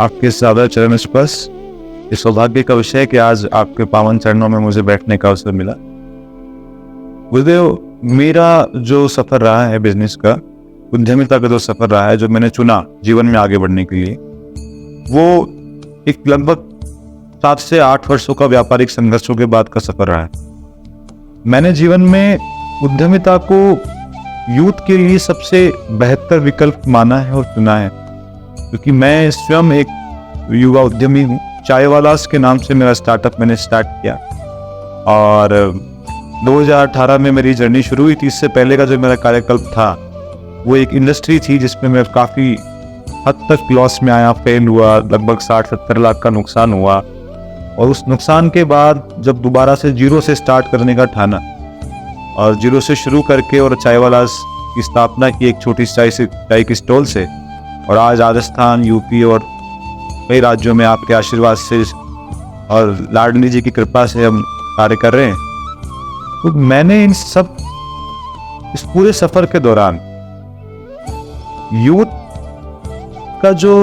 आपके सादर चरण स्पर्श, इस सौभाग्य का विषय कि आज आपके पावन चरणों में मुझे बैठने का अवसर मिला। गुरुदेव, मेरा जो सफर रहा है बिजनेस का, उद्यमिता का जो सफर रहा है, जो मैंने चुना जीवन में आगे बढ़ने के लिए, वो एक लगभग 7 से 8 वर्षों का व्यापारिक संघर्षों के बाद का सफर रहा है। मैंने जीवन में उद्यमिता को यूथ के लिए सबसे बेहतर विकल्प माना है और चुना है, क्योंकि मैं स्वयं एक युवा उद्यमी हूँ। चायवालास के नाम से मेरा स्टार्टअप मैंने स्टार्ट किया और 2018 में मेरी जर्नी शुरू हुई थी। इससे पहले का जो मेरा कार्यकल्प था वो एक इंडस्ट्री थी जिसमें मैं काफ़ी हद तक लॉस में आया, फेल हुआ, लगभग 60-70 लाख का नुकसान हुआ। और उस नुकसान के बाद जब दोबारा से जीरो से स्टार्ट करने का ठाना और जीरो से शुरू करके और चायवालास की स्थापना की एक छोटी चाय की स्टॉल से, और आज राजस्थान, यूपी और कई राज्यों में आपके आशीर्वाद से और लाडली जी की कृपा से हम कार्य कर रहे हैं। तो मैंने इस पूरे सफर के दौरान यूथ का जो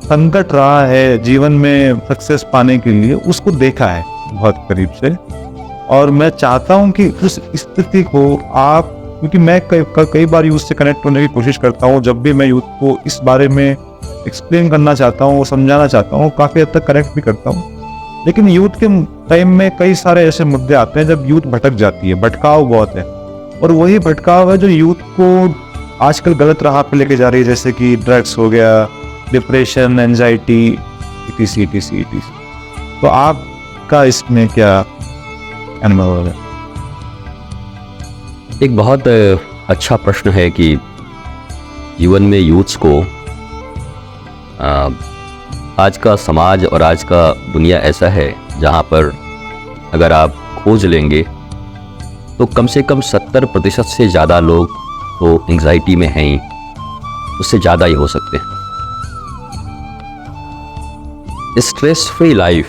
संकट रहा है जीवन में सक्सेस पाने के लिए, उसको देखा है बहुत करीब से। और मैं चाहता हूं कि उस स्थिति को आप, क्योंकि मैं कई बार यूथ से कनेक्ट होने की कोशिश करता हूं, जब भी मैं यूथ को इस बारे में एक्सप्लेन करना चाहता हूं, समझाना चाहता हूं, काफ़ी हद तक कनेक्ट भी करता हूं। लेकिन यूथ के टाइम में कई सारे ऐसे मुद्दे आते हैं जब यूथ भटक जाती है, भटकाव बहुत है। और वही भटकाव है जो यूथ को आजकल गलत राह पे लेके जा रही है, जैसे कि ड्रग्स हो गया, डिप्रेशन, एंजाइटी, etc। तो आपका इसमें क्या अनुभव है? एक बहुत अच्छा प्रश्न है कि जीवन में यूथ्स को आज का समाज और आज का दुनिया ऐसा है जहाँ पर अगर आप खोज लेंगे तो कम से कम 70% से ज़्यादा लोग तो एंग्जाइटी में हैं ही, उससे ज़्यादा ही हो सकते हैं। Stress free life,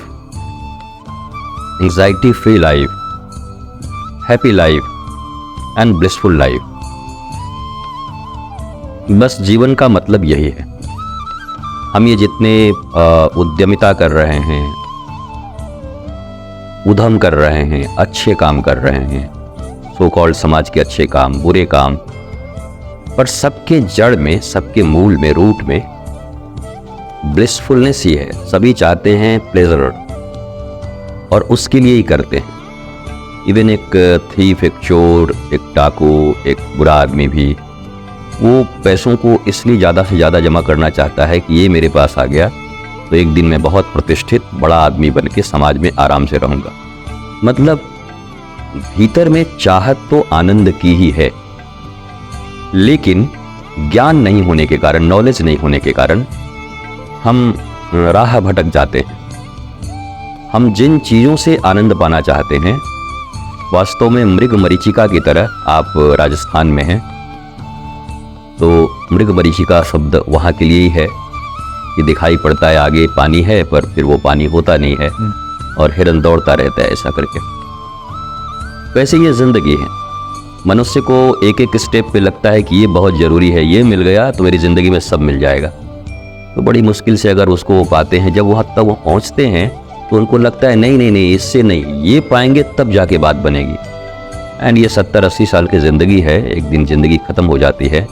anxiety free life, happy life and blissful life, बस जीवन का मतलब यही है। हम ये जितने उद्यमिता कर रहे हैं, उद्यम कर रहे हैं, अच्छे काम कर रहे हैं, सो कॉल्ड समाज के अच्छे काम, बुरे काम, पर सबके जड़ में, सबके मूल में, रूट में ब्लिसफुलनेस ही है। सभी चाहते हैं प्लेजर और उसके लिए ही करते हैं। इवन एक थीफ, एक चोर, एक डाकू, एक बुरा आदमी भी वो पैसों को इसलिए ज़्यादा से ज़्यादा जमा करना चाहता है कि ये मेरे पास आ गया तो एक दिन मैं बहुत प्रतिष्ठित बड़ा आदमी बन के समाज में आराम से रहूँगा। मतलब भीतर में चाहत तो आनंद की ही है, लेकिन ज्ञान नहीं होने के कारण, नॉलेज नहीं होने के कारण हम राह भटक जाते हैं। हम जिन चीज़ों से आनंद पाना चाहते हैं, वास्तव में मृग मरीचिका की तरह, आप राजस्थान में हैं तो मृग मरीचिका शब्द वहाँ के लिए ही है कि दिखाई पड़ता है आगे पानी है पर फिर वो पानी होता नहीं है और हिरन दौड़ता रहता है ऐसा करके। वैसे ये जिंदगी है। मनुष्य को एक एक स्टेप पे लगता है कि ये बहुत ज़रूरी है, ये मिल गया तो मेरी ज़िंदगी में सब मिल जाएगा। तो बड़ी मुश्किल से अगर उसको पाते हैं, जब वहाँ तक वो पहुँचते हैं तो उनको लगता है नहीं नहीं नहीं, इससे नहीं, ये पाएंगे तब जाके बात बनेगी। एंड ये 70-80 साल की ज़िंदगी है, एक दिन ज़िंदगी ख़त्म हो जाती है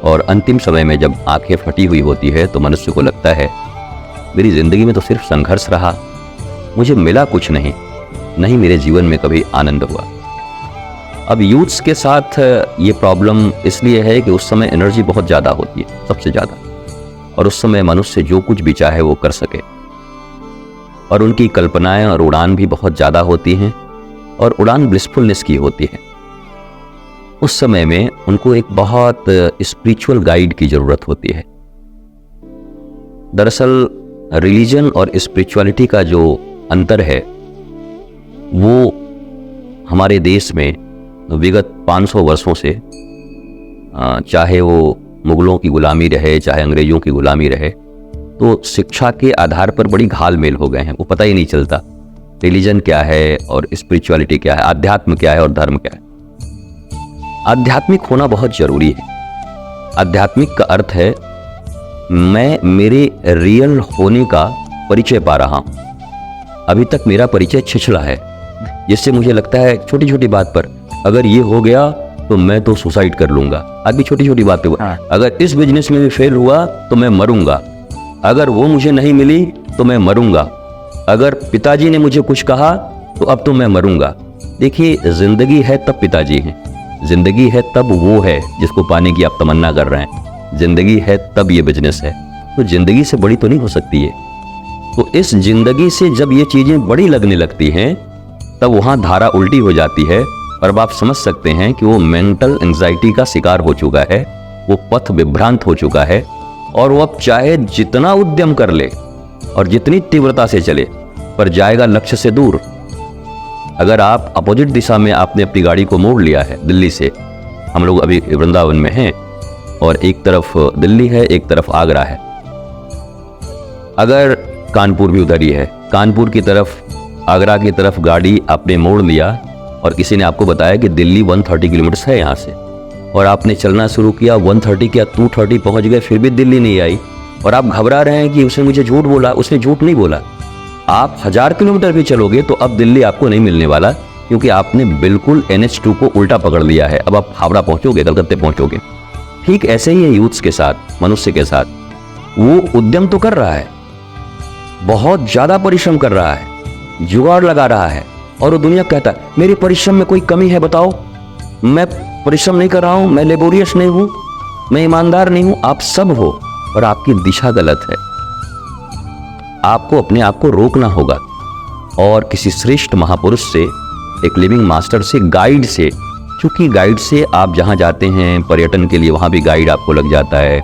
और अंतिम समय में जब आंखें फटी हुई होती है तो मनुष्य को लगता है मेरी ज़िंदगी में तो सिर्फ संघर्ष रहा, मुझे मिला कुछ नहीं, नहीं मेरे जीवन में कभी आनंद हुआ। अब यूथ्स के साथ ये प्रॉब्लम इसलिए है कि उस समय एनर्जी बहुत ज़्यादा होती है, सबसे ज़्यादा, और उस समय मनुष्य जो कुछ भी चाहे वो कर सके, और उनकी कल्पनाएं और उड़ान भी बहुत ज़्यादा होती हैं, और उड़ान ब्लिसफुलनेस की होती है। उस समय में उनको एक बहुत स्पिरिचुअल गाइड की ज़रूरत होती है। दरअसल रिलीजन और स्पिरिचुअलिटी का जो अंतर है वो हमारे देश में विगत 500 वर्षों से, चाहे वो मुगलों की गुलामी रहे, चाहे अंग्रेजों की गुलामी रहे, तो शिक्षा के आधार पर बड़ी घाल-मेल हो गए हैं। वो पता ही नहीं चलता रिलीजन क्या है और स्पिरिचुअलिटी क्या है, आध्यात्म क्या है और धर्म क्या है। आध्यात्मिक होना बहुत जरूरी है। आध्यात्मिक का अर्थ है मैं मेरे रियल होने का परिचय पा रहा हूँ। अभी तक मेरा परिचय छिछला है, जिससे मुझे लगता है छोटी छोटी बात पर अगर ये हो गया तो मैं तो सुसाइड कर लूंगा। अभी छोटी छोटी बात पे अगर इस बिजनेस में भी फेल हुआ तो मैं मरूंगा, अगर वो मुझे नहीं मिली तो मैं मरूंगा, अगर पिताजी ने मुझे कुछ कहा तो अब तो मैं मरूंगा। देखिए, जिंदगी है तब पिताजी हैं, जिंदगी है तब वो है जिसको पाने की आप तमन्ना कर रहे हैं, जिंदगी है तब ये बिजनेस है। तो जिंदगी से बड़ी तो नहीं हो सकती है। तो इस जिंदगी से जब ये चीजें बड़ी लगने लगती हैं तब वहां धारा उल्टी हो जाती है और आप समझ सकते हैं कि वो मेंटल एंजाइटी का शिकार हो चुका है, वो पथ विभ्रांत हो चुका है और वो अब चाहे जितना उद्यम कर ले और जितनी तीव्रता से चले पर जाएगा लक्ष्य से दूर। अगर आप अपोजिट दिशा में आपने अपनी गाड़ी को मोड़ लिया है, दिल्ली से हम लोग अभी वृंदावन में हैं और एक तरफ दिल्ली है एक तरफ आगरा है, अगर कानपुर भी उधर ही है, कानपुर की तरफ आगरा की तरफ गाड़ी आपने मोड़ लिया और किसी ने आपको बताया कि दिल्ली 130 किलोमीटर है यहाँ से और आपने चलना शुरू किया, 130 क्या 230 पहुँच गए, फिर भी दिल्ली नहीं आई और आप घबरा रहे हैं कि उसने मुझे झूठ बोला। उसने झूठ नहीं बोला। आप 1000 किलोमीटर भी चलोगे तो अब दिल्ली आपको नहीं मिलने वाला, क्योंकि आपने बिल्कुल NH2 को उल्टा पकड़ लिया है। अब आप हावड़ा पहुँचोगे, कलकत्ते पहुँचोगे। ठीक ऐसे ही है यूथ्स के साथ, मनुष्य के साथ। वो उद्यम तो कर रहा है, बहुत ज्यादा परिश्रम कर रहा है, जुगाड़ लगा रहा है और वो दुनिया कहता है मेरे परिश्रम में कोई कमी है बताओ, मैं परिश्रम नहीं कर रहा हूं, मैं लेबोरियस नहीं हूं, मैं ईमानदार नहीं हूं। आप सब हो और आपकी दिशा गलत है। आपको अपने आप को रोकना होगा और किसी श्रेष्ठ महापुरुष से, एक लिविंग मास्टर से, गाइड से, क्योंकि गाइड से आप जहां जाते हैं पर्यटन के लिए वहां भी गाइड आपको लग जाता है,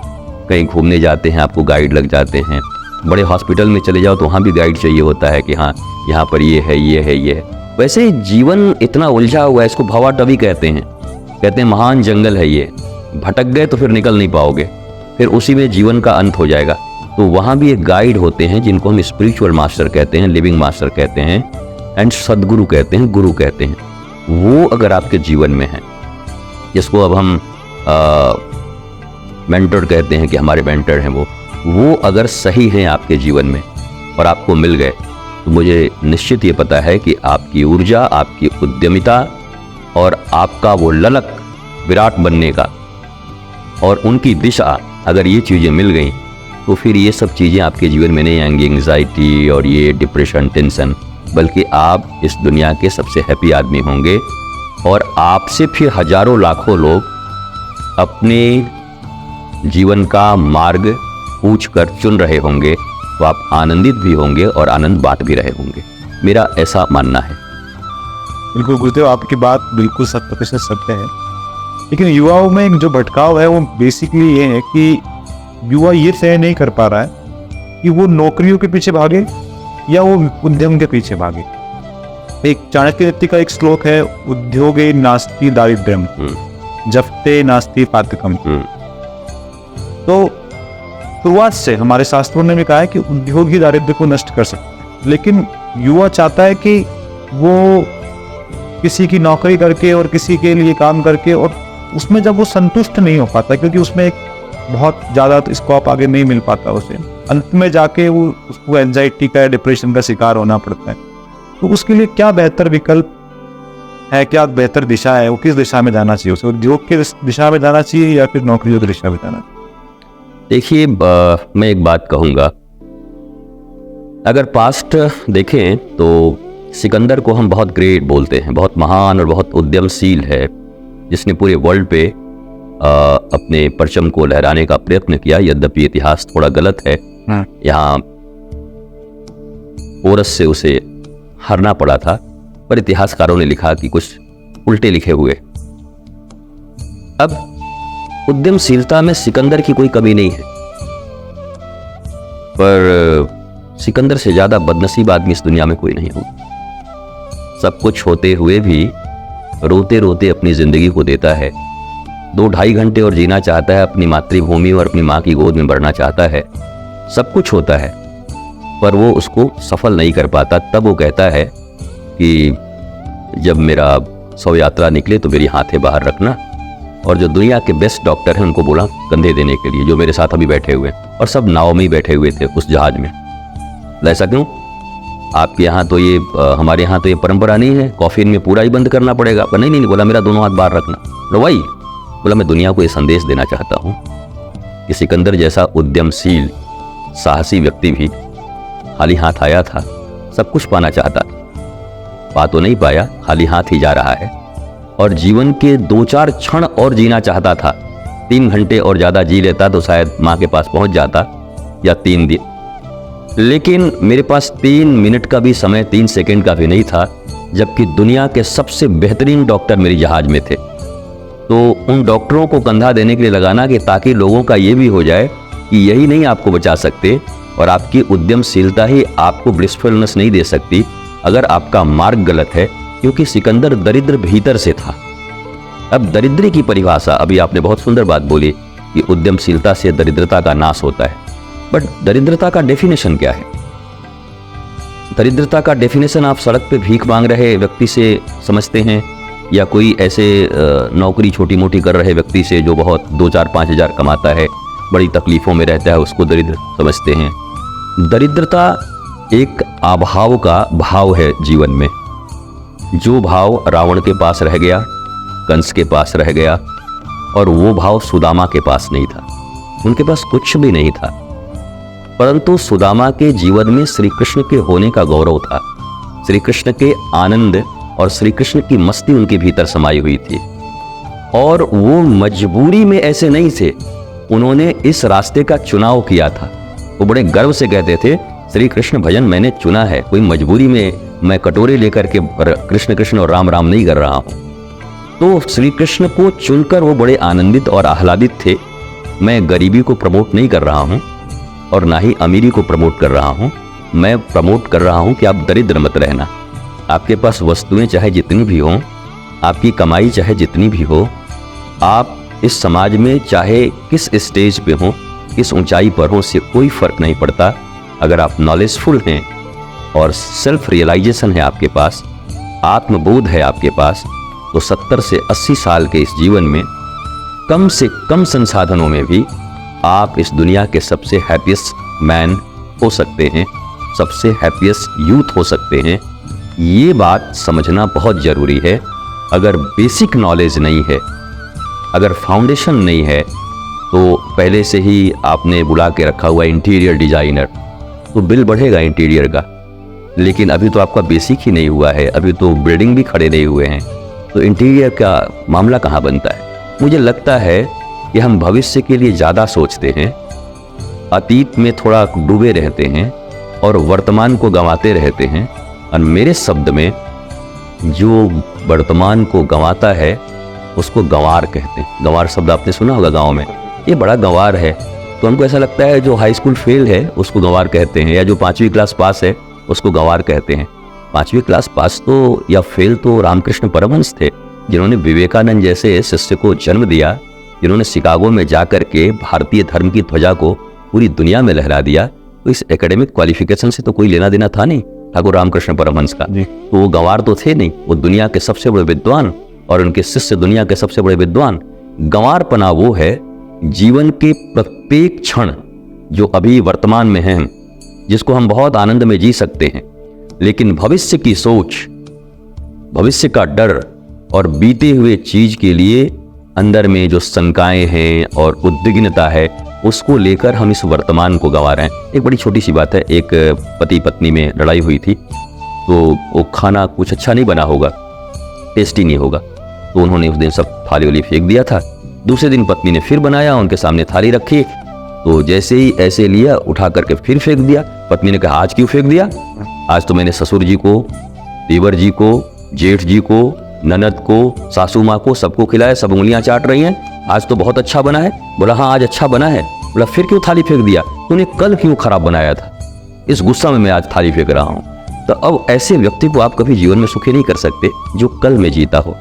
कहीं घूमने जाते हैं आपको गाइड लग जाते हैं, बड़े हॉस्पिटल में चले जाओ तो वहाँ भी गाइड चाहिए होता है कि हाँ यहाँ पर ये है ये है ये है। वैसे जीवन इतना उलझा हुआ है, इसको भवाटवी कहते हैं महान जंगल है ये, भटक गए तो फिर निकल नहीं पाओगे, फिर उसी में जीवन का अंत हो जाएगा। तो वहाँ भी एक गाइड होते हैं जिनको हम स्पिरिचुअल मास्टर कहते हैं, लिविंग मास्टर कहते हैं एंड सदगुरु कहते हैं, गुरु कहते हैं। वो अगर आपके जीवन में है, जिसको अब हम मेंटर कहते हैं कि हमारे मेंटर हैं, वो अगर सही हैं आपके जीवन में और आपको मिल गए तो मुझे निश्चित ये पता है कि आपकी ऊर्जा, आपकी उद्यमिता और आपका वो ललक विराट बनने का और उनकी दिशा, अगर ये चीज़ें मिल गई तो फिर ये सब चीज़ें आपके जीवन में नहीं आएंगी, एंग्जाइटी और ये डिप्रेशन, टेंशन, बल्कि आप इस दुनिया के सबसे हैप्पी आदमी होंगे और आपसे फिर हजारों लाखों लोग अपने जीवन का मार्ग पूछ कर चुन रहे होंगे, तो आप आनंदित भी होंगे और आनंद बांट भी रहे होंगे। मेरा ऐसा मानना है। बिल्कुल गुरुदेव, आपकी बात बिल्कुल 100% सत्य है। लेकिन युवाओं में एक जो भटकाव है वो बेसिकली ये है कि युवा ये तय नहीं कर पा रहा है कि वो नौकरियों के पीछे भागे या वो उद्यम के पीछे भागे। एक चाणक्य नीति का एक श्लोक है, उद्योगे नास्ति दारिद्र्यम जप्ते नास्ति पातकम। तो शुरुआत से हमारे शास्त्रों ने भी कहा है कि उद्योग ही दारिद्र्य को नष्ट कर सकता है, लेकिन युवा चाहता है कि वो किसी की नौकरी करके और किसी के लिए काम करके, और उसमें जब वो संतुष्ट नहीं हो पाता क्योंकि उसमें एक बहुत ज़्यादा स्कोप आगे नहीं मिल पाता उसे, अंत में जाके वो उसको एंजाइटी का, डिप्रेशन का शिकार होना पड़ता है। तो उसके लिए क्या बेहतर विकल्प है, क्या बेहतर दिशा है, वो किस दिशा में जाना चाहिए? उसे उद्योग की दिशा में जाना चाहिए या फिर नौकरियों की दिशा में जाना चाहिए? देखिए, मैं एक बात कहूँगा, अगर पास्ट देखें तो सिकंदर को हम बहुत ग्रेट बोलते हैं, बहुत महान और बहुत उद्यमशील है, जिसने पूरे वर्ल्ड पे अपने परचम को लहराने का प्रयत्न किया। यद्यपि इतिहास थोड़ा गलत है, यहाँ पोरस से उसे हारना पड़ा था, पर इतिहासकारों ने लिखा कि कुछ उल्टे लिखे हुए। अब उद्यमशीलता में सिकंदर की कोई कमी नहीं है, पर सिकंदर से ज्यादा बदनसीब आदमी इस दुनिया में कोई नहीं होगा। सब कुछ होते हुए भी रोते रोते अपनी जिंदगी को देता है, 2-2.5 घंटे और जीना चाहता है, अपनी मातृभूमि और अपनी माँ की गोद में बढ़ना चाहता है। सब कुछ होता है पर वो उसको सफल नहीं कर पाता। तब वो कहता है कि जब मेरा शव यात्रा निकले तो मेरी हाथें बाहर रखना और जो दुनिया के बेस्ट डॉक्टर हैं उनको बोला कंधे देने के लिए, जो मेरे साथ अभी बैठे हुए हैं, और सब नाव में ही बैठे हुए थे उस जहाज में। ऐसा क्यों? आपके यहाँ तो ये हमारे यहाँ तो ये परंपरा नहीं है, कॉफिन में पूरा ही बंद करना पड़ेगा। पर नहीं, बोला मेरा दोनों हाथ बाहर रखना। तो वही बोला मैं दुनिया को ये संदेश देना चाहता हूँ कि सिकंदर जैसा उद्यमशील साहसी व्यक्ति भी खाली हाथ आया था, सब कुछ पाना चाहता था, पा तो नहीं पाया, खाली हाथ ही जा रहा है। और जीवन के 2-4 क्षण और जीना चाहता था। 3 घंटे और ज़्यादा जी लेता तो शायद माँ के पास पहुँच जाता, या 3 दिन। लेकिन मेरे पास 3 मिनट का भी समय, 3 सेकंड का भी नहीं था, जबकि दुनिया के सबसे बेहतरीन डॉक्टर मेरी जहाज में थे। तो उन डॉक्टरों को कंधा देने के लिए लगाना कि ताकि लोगों का ये भी हो जाए कि यही नहीं आपको बचा सकते और आपकी उद्यमशीलता ही आपको ब्लिसफुलनेस नहीं दे सकती अगर आपका मार्ग गलत है, क्योंकि सिकंदर दरिद्र भीतर से था। अब दरिद्री की परिभाषा, अभी आपने बहुत सुंदर बात बोली कि उद्यमशीलता से दरिद्रता का नाश होता है, बट दरिद्रता का डेफिनेशन क्या है? दरिद्रता का डेफिनेशन आप सड़क पे भीख मांग रहे व्यक्ति से समझते हैं, या कोई ऐसे नौकरी छोटी मोटी कर रहे व्यक्ति से जो बहुत 2-4-5 हज़ार कमाता है, बड़ी तकलीफों में रहता है, उसको दरिद्र समझते हैं? दरिद्रता एक अभाव का भाव है जीवन में, जो भाव रावण के पास रह गया, कंस के पास रह गया, और वो भाव सुदामा के पास नहीं था। उनके पास कुछ भी नहीं था, परंतु सुदामा के जीवन में श्री कृष्ण के होने का गौरव था। श्री कृष्ण के आनंद और श्री कृष्ण की मस्ती उनके भीतर समाई हुई थी, और वो मजबूरी में ऐसे नहीं थे, उन्होंने इस रास्ते का चुनाव किया था। वो बड़े गर्व से कहते थे श्री कृष्ण भजन मैंने चुना है, कोई मजबूरी में मैं कटोरे लेकर के कृष्ण कृष्ण और राम राम नहीं कर रहा हूँ। तो श्री कृष्ण को चुनकर वो बड़े आनंदित और आह्लादित थे। मैं गरीबी को प्रमोट नहीं कर रहा हूँ और ना ही अमीरी को प्रमोट कर रहा हूँ, मैं प्रमोट कर रहा हूँ कि आप दरिद्र मत रहना। आपके पास वस्तुएं चाहे जितनी भी हों, आपकी कमाई चाहे जितनी भी हो, आप इस समाज में चाहे किस स्टेज पे हो, किस ऊंचाई पर हो, उससे कोई फर्क नहीं पड़ता। अगर आप नॉलेजफुल हैं और सेल्फ रियलाइजेशन है आपके पास, आत्मबोध है आपके पास, तो 70 से 80 साल के इस जीवन में कम से कम संसाधनों में भी आप इस दुनिया के सबसे हैप्पीएस्ट मैन हो सकते हैं, सबसे हैप्पीएस्ट यूथ हो सकते हैं। ये बात समझना बहुत ज़रूरी है। अगर बेसिक नॉलेज नहीं है, अगर फाउंडेशन नहीं है, तो पहले से ही आपने बुला के रखा हुआ इंटीरियर डिजाइनर, तो बिल बढ़ेगा इंटीरियर का, लेकिन अभी तो आपका बेसिक ही नहीं हुआ है, अभी तो बिल्डिंग भी खड़े नहीं हुए हैं, तो इंटीरियर का मामला कहाँ बनता है? मुझे लगता है कि हम भविष्य के लिए ज़्यादा सोचते हैं, अतीत में थोड़ा डूबे रहते हैं और वर्तमान को गंवाते रहते हैं। और मेरे शब्द में, जो वर्तमान को गंवाता है उसको गंवार कहते हैं। गंवार शब्द आपने सुना होगा गाँव में, ये बड़ा गंवार है। तो हमको ऐसा लगता है जो हाई स्कूल फेल है उसको गंवार कहते हैं, या जो 5वीं क्लास पास है उसको गंवार कहते हैं। 5वीं क्लास पास तो या फेल तो रामकृष्ण परमहंस थे, जिन्होंने विवेकानंद जैसे शिष्य को जन्म दिया, जिन्होंने शिकागो में जाकर के भारतीय धर्म की ध्वजा को पूरी दुनिया में लहरा दिया। तो इस एकेडमिक क्वालिफिकेशन से तो कोई लेना देना था नहीं ठाकुर रामकृष्ण परमहंस का, तो वो गंवार तो थे नहीं, वो दुनिया के सबसे बड़े विद्वान और उनके शिष्य दुनिया के सबसे बड़े विद्वान। गंवारपना वो है जीवन के प्रत्येक क्षण जो अभी वर्तमान में है, जिसको हम बहुत आनंद में जी सकते हैं, लेकिन भविष्य की सोच, भविष्य का डर और बीते हुए चीज के लिए अंदर में जो शंकाएं हैं और उद्विग्नता है, उसको लेकर हम इस वर्तमान को गंवा रहे हैं। एक बड़ी छोटी सी बात है, एक पति पत्नी में लड़ाई हुई थी, तो वो खाना कुछ अच्छा नहीं बना होगा, टेस्टी नहीं होगा, तो उन्होंने उस दिन सब थाली वाली फेंक दिया था। दूसरे दिन पत्नी ने फिर बनाया, उनके सामने थाली रखी, तो जैसे ही ऐसे लिया उठा करके फिर फेंक दिया। पत्नी ने कहा आज क्यों फेंक दिया? आज तो मैंने ससुर जी को, देवर जी को, जेठ जी को, ननद को, सासू माँ को, सबको खिलाया, सब उंगलियां चाट रही हैं, आज तो बहुत अच्छा बना है। बोला हाँ आज अच्छा बना है। बोला फिर क्यों थाली फेंक दिया? तूने कल क्यों खराब बनाया था? इस गुस्सा में मैं आज थाली फेंक रहा हूँ। तो अब ऐसे व्यक्ति को आप कभी जीवन में सुखी नहीं कर सकते जो कल में जीता हो।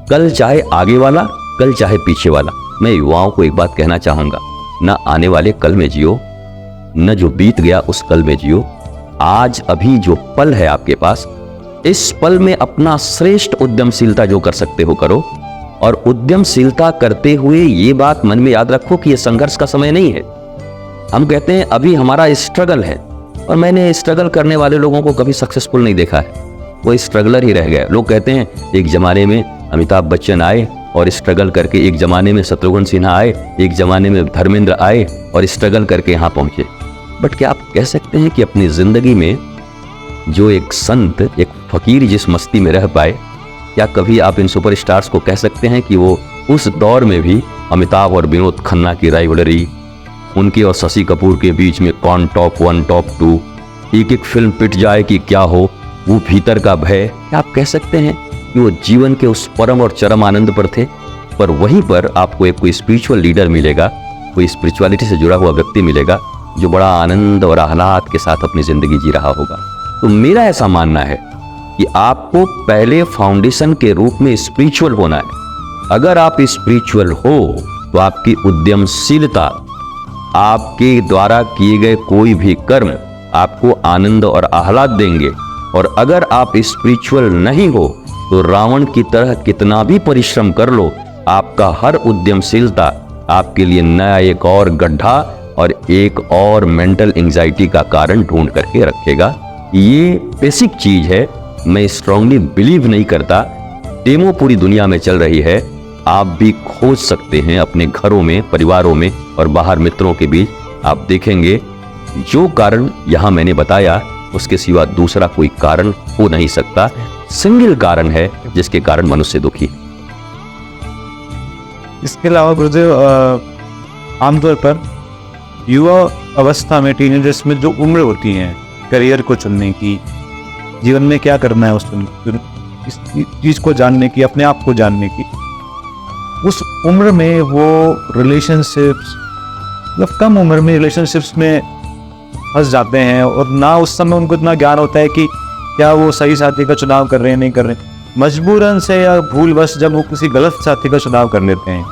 कल चाहे आगे वाला, कल चाहे पीछे वाला। मैं युवाओं को एक बात कहना चाहूंगा, न आने वाले कल में जियो, न जो बीत गया उस कल में जियो। आज अभी जो पल है आपके पास, इस पल में अपना श्रेष्ठ उद्यमशीलता जो कर सकते हो करो, और उद्यमशीलता करते हुए ये बात मन में याद रखो कि ये संघर्ष का समय नहीं है। हम कहते हैं अभी हमारा स्ट्रगल है, और मैंने स्ट्रगल करने वाले लोगों को कभी सक्सेसफुल नहीं देखा है, वो स्ट्रगलर ही रह गए। लोग कहते हैं एक जमाने में अमिताभ बच्चन आए और स्ट्रगल करके, एक जमाने में शत्रुघ्न सिन्हा आए, एक जमाने में धर्मेंद्र आए और स्ट्रगल करके यहाँ पहुंचे। बट क्या आप कह सकते हैं कि अपनी जिंदगी में जो एक संत, एक फकीर जिस मस्ती में रह पाए, क्या कभी आप इन सुपरस्टार्स को कह सकते हैं कि वो उस दौर में भी अमिताभ और विनोद खन्ना की राइवलरी, उनके और शशि कपूर के बीच में कौन टॉप 1 टॉप 2, एक एक फिल्म पिट जाए कि क्या हो, वो भीतर का भय, क्या आप कह सकते हैं कि वो जीवन के उस परम और चरम आनंद पर थे? पर वहीं पर आपको एक कोई स्पिरिचुअल लीडर मिलेगा, कोई स्पिरिचुअलिटी से जुड़ा हुआ व्यक्ति मिलेगा जो बड़ा आनंद और आह्लाद के साथ अपनी जिंदगी जी रहा होगा। तो मेरा ऐसा मानना है कि आपको पहले फाउंडेशन के रूप में स्पिरिचुअल होना है। अगर आप स्पिरिचुअल हो तो आपकी उद्यमशीलता, आपके द्वारा किए गए कोई भी कर्म आपको आनंद और आह्लाद देंगे। और अगर आप स्पिरिचुअल नहीं हो तो रावण की तरह कितना भी परिश्रम कर लो, आपका हर उद्यमशीलता आपके लिए नया एक और गड्ढा और एक और मेंटल एंजाइटी का कारण ढूंढ करके रखेगा। ये बेसिक चीज है। मैं स्ट्रांगली बिलीव नहीं करता, डेमो पूरी दुनिया में चल रही है, आप भी खोज सकते हैं अपने घरों में, परिवारों में और बाहर मित्रों के बीच। आप देखेंगे जो कारण यहां मैंने बताया उसके सिवा दूसरा कोई कारण हो नहीं सकता। सिंगल कारण है जिसके कारण मनुष्य दुखी। इसके अलावा गुरुदेव, आमतौर पर युवा अवस्था में, टीनेजर्स में जो उम्र होती है करियर को चुनने की, जीवन में क्या करना है, इस चीज को जानने की, अपने आप को जानने की, उस उम्र में वो रिलेशनशिप्स, मतलब कम उम्र में रिलेशनशिप्स में फंस जाते हैं, और ना उस समय उनको इतना ज्ञान होता है कि क्या वो सही साथी का चुनाव कर रहे हैं, नहीं कर रहे हैं। मजबूरन से या भूलवश जब वो किसी गलत साथी का चुनाव कर लेते हैं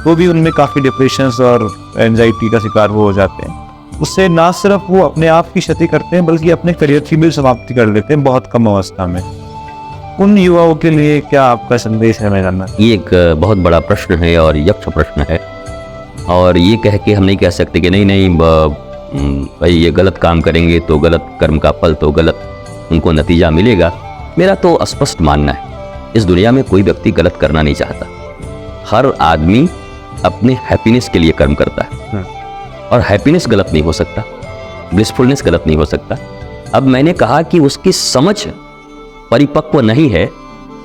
तो भी उनमें काफ़ी डिप्रेशंस और एंजाइटी का शिकार वो हो जाते हैं। उससे ना सिर्फ वो अपने आप की क्षति करते हैं बल्कि अपने करियर की भी समाप्ति कर लेते हैं बहुत कम अवस्था में। उन युवाओं के लिए क्या आपका संदेश है, मैं जानना? ये एक बहुत बड़ा प्रश्न है और यक्ष प्रश्न है, और ये कह के हम नहीं कह सकते कि नहीं भाई ये गलत काम करेंगे तो गलत कर्म का फल तो गलत उनको नतीजा मिलेगा। मेरा तो स्पष्ट मानना है, इस दुनिया में कोई व्यक्ति गलत करना नहीं चाहता। हर आदमी अपने हैप्पीनेस के लिए कर्म करता है, और हैप्पीनेस गलत नहीं हो सकता, ब्लिसफुलनेस गलत नहीं हो सकता। अब मैंने कहा कि उसकी समझ परिपक्व नहीं है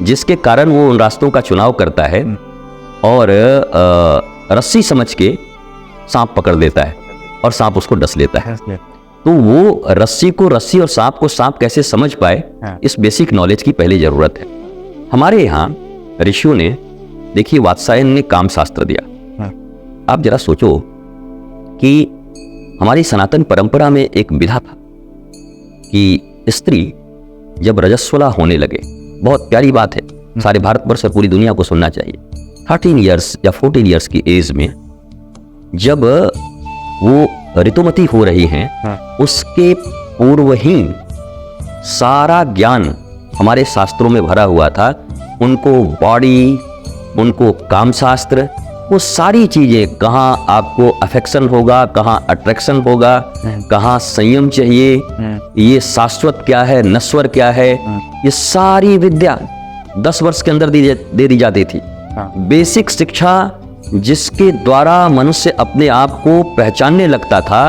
जिसके कारण वो उन रास्तों का चुनाव करता है और रस्सी समझ के सांप पकड़ लेता है और सांप उसको डस लेता है। तो वो रस्सी को रस्सी और सांप को सांप कैसे समझ पाए, इस बेसिक नॉलेज की पहले जरूरत है। हमारे यहाँ ऋषियों ने, देखिए वात्सायन ने काम शास्त्र दिया। आप जरा सोचो कि हमारी सनातन परंपरा में एक विधा था कि स्त्री जब रजस्वला होने लगे, बहुत प्यारी बात है, सारे भारतवर्ष और पूरी दुनिया को सुनना चाहिए। 13 इयर्स या 14 इयर्स की एज में जब वो ऋतुमती हो रही हैं, उसके पूर्व ही सारा ज्ञान हमारे शास्त्रों में भरा हुआ था। उनको बॉडी, उनको काम शास्त्र, वो सारी चीजें, कहाँ आपको अफेक्शन होगा, कहाँ अट्रैक्शन होगा, कहाँ संयम चाहिए, ये शाश्वत क्या है, नश्वर क्या है, ये सारी विद्या 10 वर्ष के अंदर दे दी जाती थी। बेसिक शिक्षा जिसके द्वारा मनुष्य अपने आप को पहचानने लगता था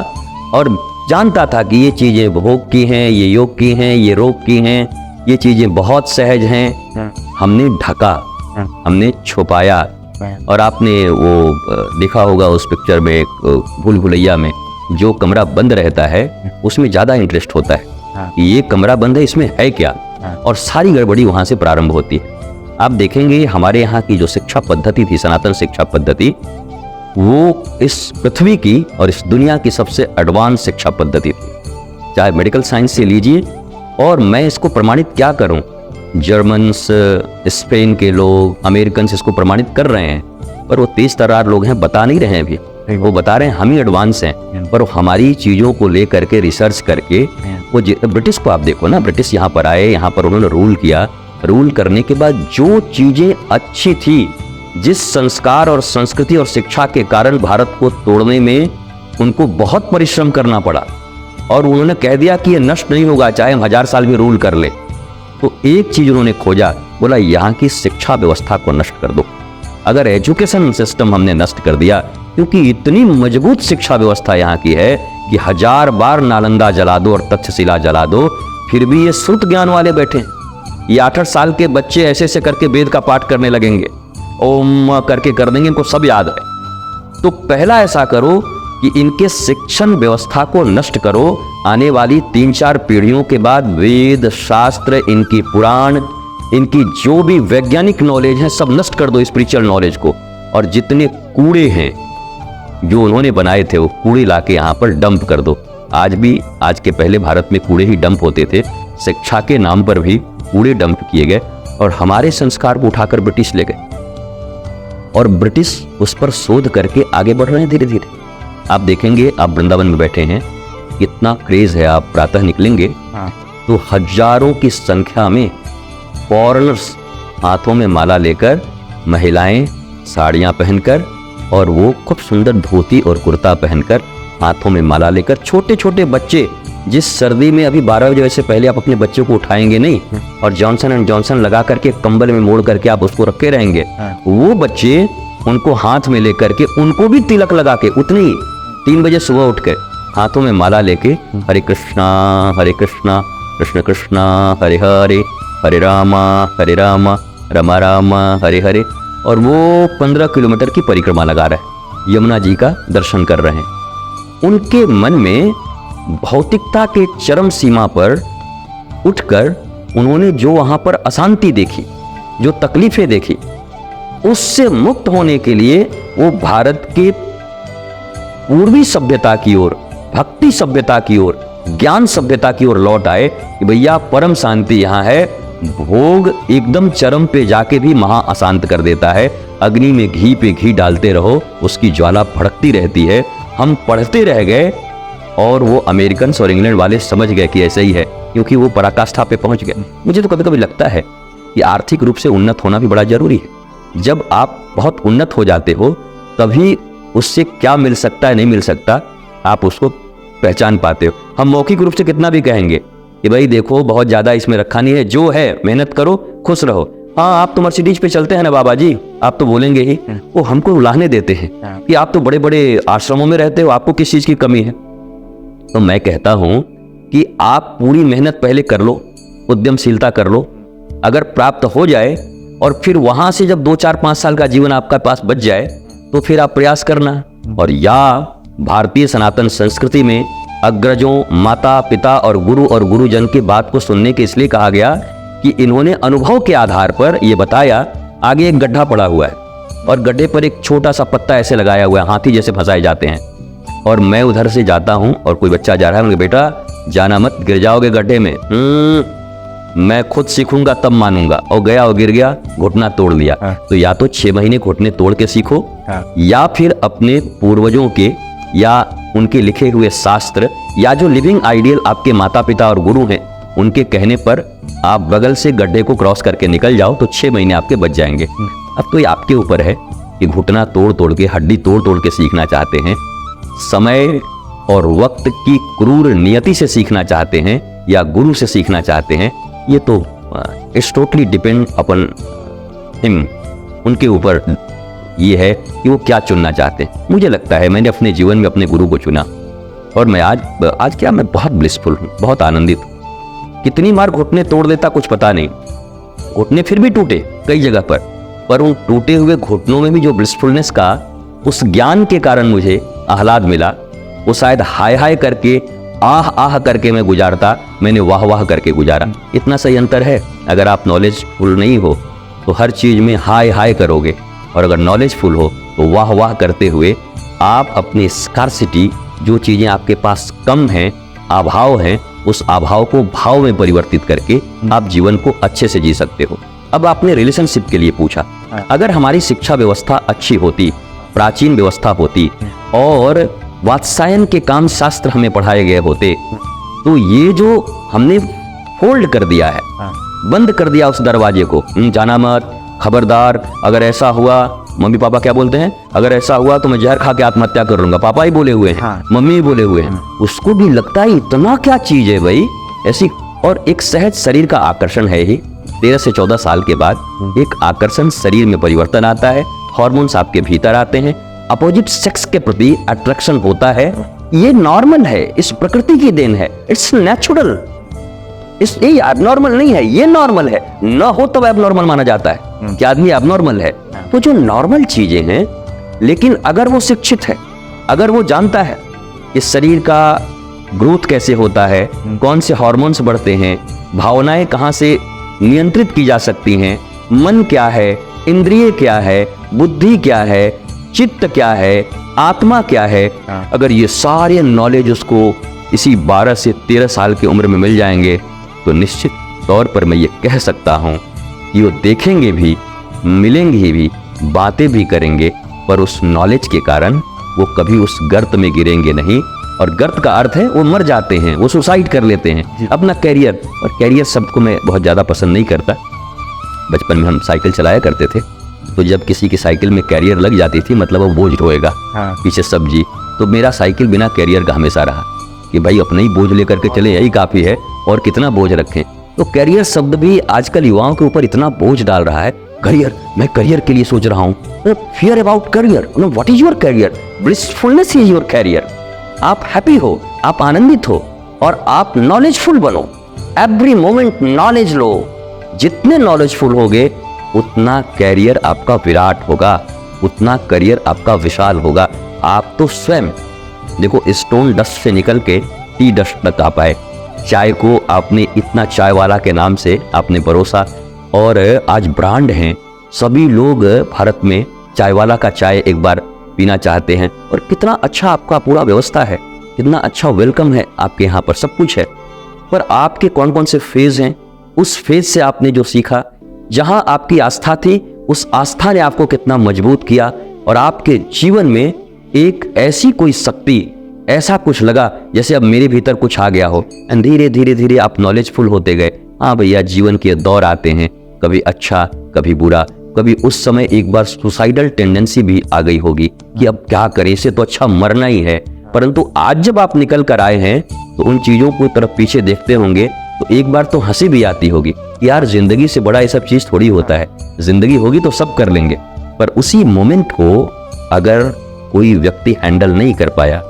और जानता था कि ये चीजें भोग की हैं, ये योग की हैं, ये रोग की हैं, ये चीजें बहुत सहज हैं। हमने ढका, हमने छुपाया। और आपने वो देखा होगा उस पिक्चर में, एक भूल भुलैया में, जो कमरा बंद रहता है उसमें ज्यादा इंटरेस्ट होता है कि ये कमरा बंद है, इसमें है क्या, और सारी गड़बड़ी वहां से प्रारंभ होती है। आप देखेंगे हमारे यहाँ की जो शिक्षा पद्धति थी, सनातन शिक्षा पद्धति, वो इस पृथ्वी की और इस दुनिया की सबसे एडवांस शिक्षा पद्धति थी। चाहे मेडिकल साइंस से लीजिए, और मैं इसको प्रमाणित क्या करूं, जर्मन्स, स्पेन के लोग, अमेरिकन इसको प्रमाणित कर रहे हैं, पर वो तेज तर्रार लोग हैं, बता नहीं रहे हैं अभी। वो बता रहे हैं हम ही एडवांस हैं, पर हमारी चीज़ों को लेकर के रिसर्च करके वो ब्रिटिश को आप देखो ना, ब्रिटिश यहाँ पर आए, यहाँ पर उन्होंने रूल किया। रूल करने के बाद जो चीज़ें अच्छी थी जिस संस्कार और संस्कृति और शिक्षा के कारण भारत को तोड़ने में उनको बहुत परिश्रम करना पड़ा, और उन्होंने कह दिया कि ये नष्ट नहीं होगा चाहे हम 1000 साल भी रूल कर ले, तो एक चीज उन्होंने खोजा, बोला यहाँ की शिक्षा व्यवस्था को नष्ट कर दो। अगर एजुकेशन सिस्टम हमने नष्ट कर दिया, क्योंकि इतनी मजबूत शिक्षा व्यवस्था यहाँ की है कि 1000 बार नालंदा जला दो और तक्षशिला जला दो, फिर भी ये श्रुत ज्ञान वाले बैठे हैं। ये 8-8 साल के बच्चे ऐसे ऐसे करके वेद का पाठ करने लगेंगे, ओम करके कर देंगे, इनको सब याद है। तो पहला ऐसा करो कि इनके शिक्षण व्यवस्था को नष्ट करो। आने वाली 3-4 पीढ़ियों के बाद वेद शास्त्र, इनकी पुराण, इनकी जो भी वैज्ञानिक नॉलेज है सब नष्ट कर दो, स्पिरिचुअल नॉलेज को। और जितने कूड़े हैं जो उन्होंने बनाए थे वो कूड़े लाके यहाँ पर डंप कर दो। आज भी, आज के पहले भारत में कूड़े ही डंप होते थे, शिक्षा के नाम पर भी कूड़े डंप किए गए और हमारे संस्कार को उठाकर ब्रिटिश ले गए, और ब्रिटिश उस पर शोध करके आगे बढ़ रहे हैं धीरे धीरे। आप देखेंगे, आप वृंदावन में बैठे हैं, कितना क्रेज है। आप प्रातः निकलेंगे तो हजारों की संख्या में फॉरेनर्स हाथों में माला लेकर, महिलाएं साड़ियां पहनकर, और वो खूब सुंदर धोती और कुर्ता पहनकर, हाथों में माला लेकर, छोटे छोटे बच्चे, जिस सर्दी में अभी 12 बजे से पहले आप अपने बच्चों को उठाएंगे नहीं और जॉनसन एंड जॉनसन लगा करके कंबल में मोड़ करके आप उसको रखे रहेंगे, वो बच्चे उनको हाथ में लेकर के, उनको भी तिलक लगा के, उतनी 3 बजे सुबह उठ के हाथों में माला लेके, हरे कृष्णा कृष्ण कृष्णा हरे हरे, हरे रामा रमा रामा हरे हरे, और वो 15 किलोमीटर की परिक्रमा लगा रहे हैं, यमुना जी का दर्शन कर रहे हैं। उनके मन में भौतिकता के चरम सीमा पर उठकर उन्होंने जो वहां पर अशांति देखी, जो तकलीफें देखी, उससे मुक्त होने के लिए वो भारत के पूर्वी सभ्यता की ओर, भक्ति सभ्यता की ओर, ज्ञान सभ्यता की ओर लौट आए कि भैया परम शांति यहाँ है। भोग एकदम चरम पे जाके भी महा अशांत कर देता है। अग्नि में घी पे घी डालते रहो, उसकी ज्वाला भड़कती रहती है। हम पढ़ते रह गए और वो अमेरिकन और इंग्लैंड वाले समझ गए कि ऐसे ही है, क्योंकि वो पराकाष्ठा पे पहुंच गए। मुझे तो कभी कभी लगता है कि आर्थिक रूप से उन्नत होना भी बड़ा जरूरी है। जब आप बहुत उन्नत हो जाते हो तभी उससे क्या मिल सकता है, नहीं मिल सकता, आप उसको पहचान पाते हो। हम मौखिक रूप से कितना भी कहेंगे कि भाई देखो बहुत ज्यादा इसमें रखा नहीं है, जो है मेहनत करो, खुश रहो। हाँ, आप तो मर्सिडीज पे चलते हैं ना बाबा जी, आप तो बोलेंगे ही। वो हमको उलाहने देते हैं कि आप तो बड़े बड़े आश्रमों में रहते हो, आपको किस चीज की कमी है। तो मैं कहता हूं कि आप पूरी मेहनत पहले कर लो, उद्यमशीलता कर लो, अगर प्राप्त हो जाए और फिर वहां से जब 2, 4, 5 साल का जीवन आपका पास बच जाए तो फिर आप प्रयास करना। और या भारतीय सनातन संस्कृति में अग्रजों, माता पिता और गुरुजन की बात को सुनने के इसलिए कहा गया कि इन्होंने अनुभव के आधार पर यह बताया। आगे एक गड्ढा पड़ा हुआ है और गड्ढे पर एक छोटा सा पत्ता ऐसे लगाया हुआ है, हाथी जैसे फंसाए जाते हैं, और मैं उधर से जाता हूं और कोई बच्चा जा रहा है, बेटा जाना मत, गिर जाओगे गड्ढे में। मैं खुद सीखूंगा तब मानूंगा। और गया और गिर गया, घुटना तोड़ लिया। तो या तो 6 महीने घुटने तोड़ के सीखो, या फिर अपने पूर्वजों के या उनके लिखे हुए शास्त्र या जो लिविंग आइडियल आपके माता पिता और गुरु हैं उनके कहने पर आप बगल से गड्ढे को क्रॉस करके निकल जाओ, तो 6 महीने आपके बच जाएंगे। अब तो ये आपके ऊपर है कि घुटना तोड़ तोड़ के, हड्डी तोड़ तोड़ के सीखना चाहते हैं, समय और वक्त की क्रूर नियति से सीखना चाहते हैं, या गुरु से सीखना चाहते हैं। ये तो it's totally depend upon him, उनके ऊपर ये है कि वो क्या चुनना चाहते हैं। मुझे लगता है मैंने अपने जीवन में अपने गुरु को चुना, और मैं आज क्या, मैं बहुत ब्लिसफुल हूँ, बहुत आनंदित हूँ। कितनी बार घुटने तोड़ देता कुछ पता नहीं, घुटने फिर भी टूटे कई जगह पर उन टूटे हुए घुटनों में भी जो ब्लिसफुलनेस का, उस ज्ञान के कारण मुझे आह्लाद मिला, वो शायद हाय हाय करके, आह आह करके मैं गुजारता, मैंने वाह वाह करके गुजारा। इतना सही अंतर है। अगर आप नॉलेजफुल नहीं हो तो हर चीज में हाय हाय करोगे, और अगर नॉलेजफुल हो तो वाह वाह करते हुए आप अपनी स्कार्सिटी, जो चीजें आपके पास कम हैं, अभाव हैं, उस अभाव को भाव में परिवर्तित करके आप जीवन को अच्छे से जी सकते हो। अब आपने रिलेशनशिप के लिए पूछा। अगर हमारी शिक्षा व्यवस्था अच्छी होती, प्राचीन व्यवस्था होती, और वात्सायन के काम शास्त्र हमें पढ़ाए गए होते, तो ये जो हमने फोल्ड कर दिया है, बंद कर दिया उस दरवाजे को, जाना मत, खबरदार, अगर ऐसा हुआ मम्मी पापा क्या बोलते हैं, अगर ऐसा हुआ तो मैं जहर खा के आत्महत्या कर लूंगा, पापा ही बोले हुए हैं, हाँ। मम्मी ही बोले हुए हैं। उसको भी लगता है इतना क्या चीज है भाई ऐसी। और एक सहज शरीर का आकर्षण है ही। 13 से 14 साल के बाद एक आकर्षण, शरीर में परिवर्तन आता है, हार्मोन्स आपके भीतर आते हैं, अपोजिट सेक्स के प्रति अट्रैक्शन होता है। ये नॉर्मल है, इस प्रकृति की देन है, इट्स नेचुरल। ये एबनॉर्मल नहीं है, ये नॉर्मल है। न हो तब एबनॉर्मल माना जाता है कि आदमी एबनॉर्मल है। तो जो नॉर्मल चीजें हैं, लेकिन अगर वो शिक्षित है, अगर वो जानता है कि शरीर का ग्रोथ कैसे होता है, कौन से हार्मोन्स बढ़ते हैं, भावनाएं कहां से नियंत्रित की जा सकती हैं, मन क्या है, इंद्रिय क्या है, बुद्धि क्या है, चित्त क्या है, आत्मा क्या है, अगर ये सारे नॉलेज उसको इसी 12 से 13 साल की उम्र में मिल जाएंगे तो निश्चित तौर पर मैं ये कह सकता हूं कि वो देखेंगे भी, मिलेंगे भी, बातें भी करेंगे, पर उस नॉलेज के कारण वो कभी उस गर्त में गिरेंगे नहीं। और गर्त का अर्थ है वो मर जाते हैं, वो सुसाइड कर लेते हैं अपना कैरियर। और कैरियर शब्द को मैं बहुत ज़्यादा पसंद नहीं करता। बचपन में हम साइकिल चलाया करते थे, तो जब किसी की साइकिल में कैरियर लग जाती थी मतलब वो बोझ ढोएगा, पीछे सब्जी, तो मेरा साइकिल बिना कैरियर का हमेशा रहा कि भाई अपना ही बोझ लेकर के चले, यही काफ़ी है, और कितना बोझ रखें। तो कैरियर शब्द भी आजकल युवाओं के ऊपर इतना बोझ डाल रहा है। करियर, मैं करियर के लिए सोच रहा हूँ, fear about career, what is your career, blissfulness is your career. आप हैप्पी हो, आप आनंदित हो, और आप नॉलेजफुल बनो, एवरी मोमेंट नॉलेज लो। जितने नॉलेजफुल होगे उतना कैरियर आपका विराट होगा, उतना करियर आपका विशाल होगा। आप तो स्वयं देखो, स्टोन डस्ट से निकल के टी डस्ट तक आ पाए। चाय को आपने इतना चाय वाला के नाम से आपने परोसा, और आज ब्रांड हैं, सभी लोग भारत में चाय वाला का चाय एक बार पीना चाहते हैं। और कितना अच्छा आपका पूरा व्यवस्था है, कितना अच्छा वेलकम है आपके यहाँ पर, सब कुछ है। पर आपके कौन कौन से फेज हैं, उस फेज से आपने जो सीखा, जहां आपकी आस्था थी, उस आस्था ने आपको कितना मजबूत किया, और आपके जीवन में एक ऐसी कोई शक्ति, ऐसा कुछ लगा जैसे अब मेरे भीतर कुछ आ गया हो। एंड धीरे धीरे धीरे आप नॉलेजफुल होते गए। हाँ भैया, जीवन के दौर आते हैं, कभी अच्छा, कभी बुरा, कभी उस समय एक बार सुसाइडल टेंडेंसी भी आ गई होगी कि अब क्या करें, इससे तो अच्छा मरना ही है। परंतु आज जब आप निकल कर आए हैं तो उन चीजों को तरफ पीछे देखते होंगे तो एक बार तो हंसी भी आती होगी कि यार जिंदगी से बड़ा ये सब चीज थोड़ी होता है, जिंदगी होगी तो सब कर लेंगे। पर उसी मोमेंट को अगर कोई व्यक्ति हैंडल नहीं कर पाया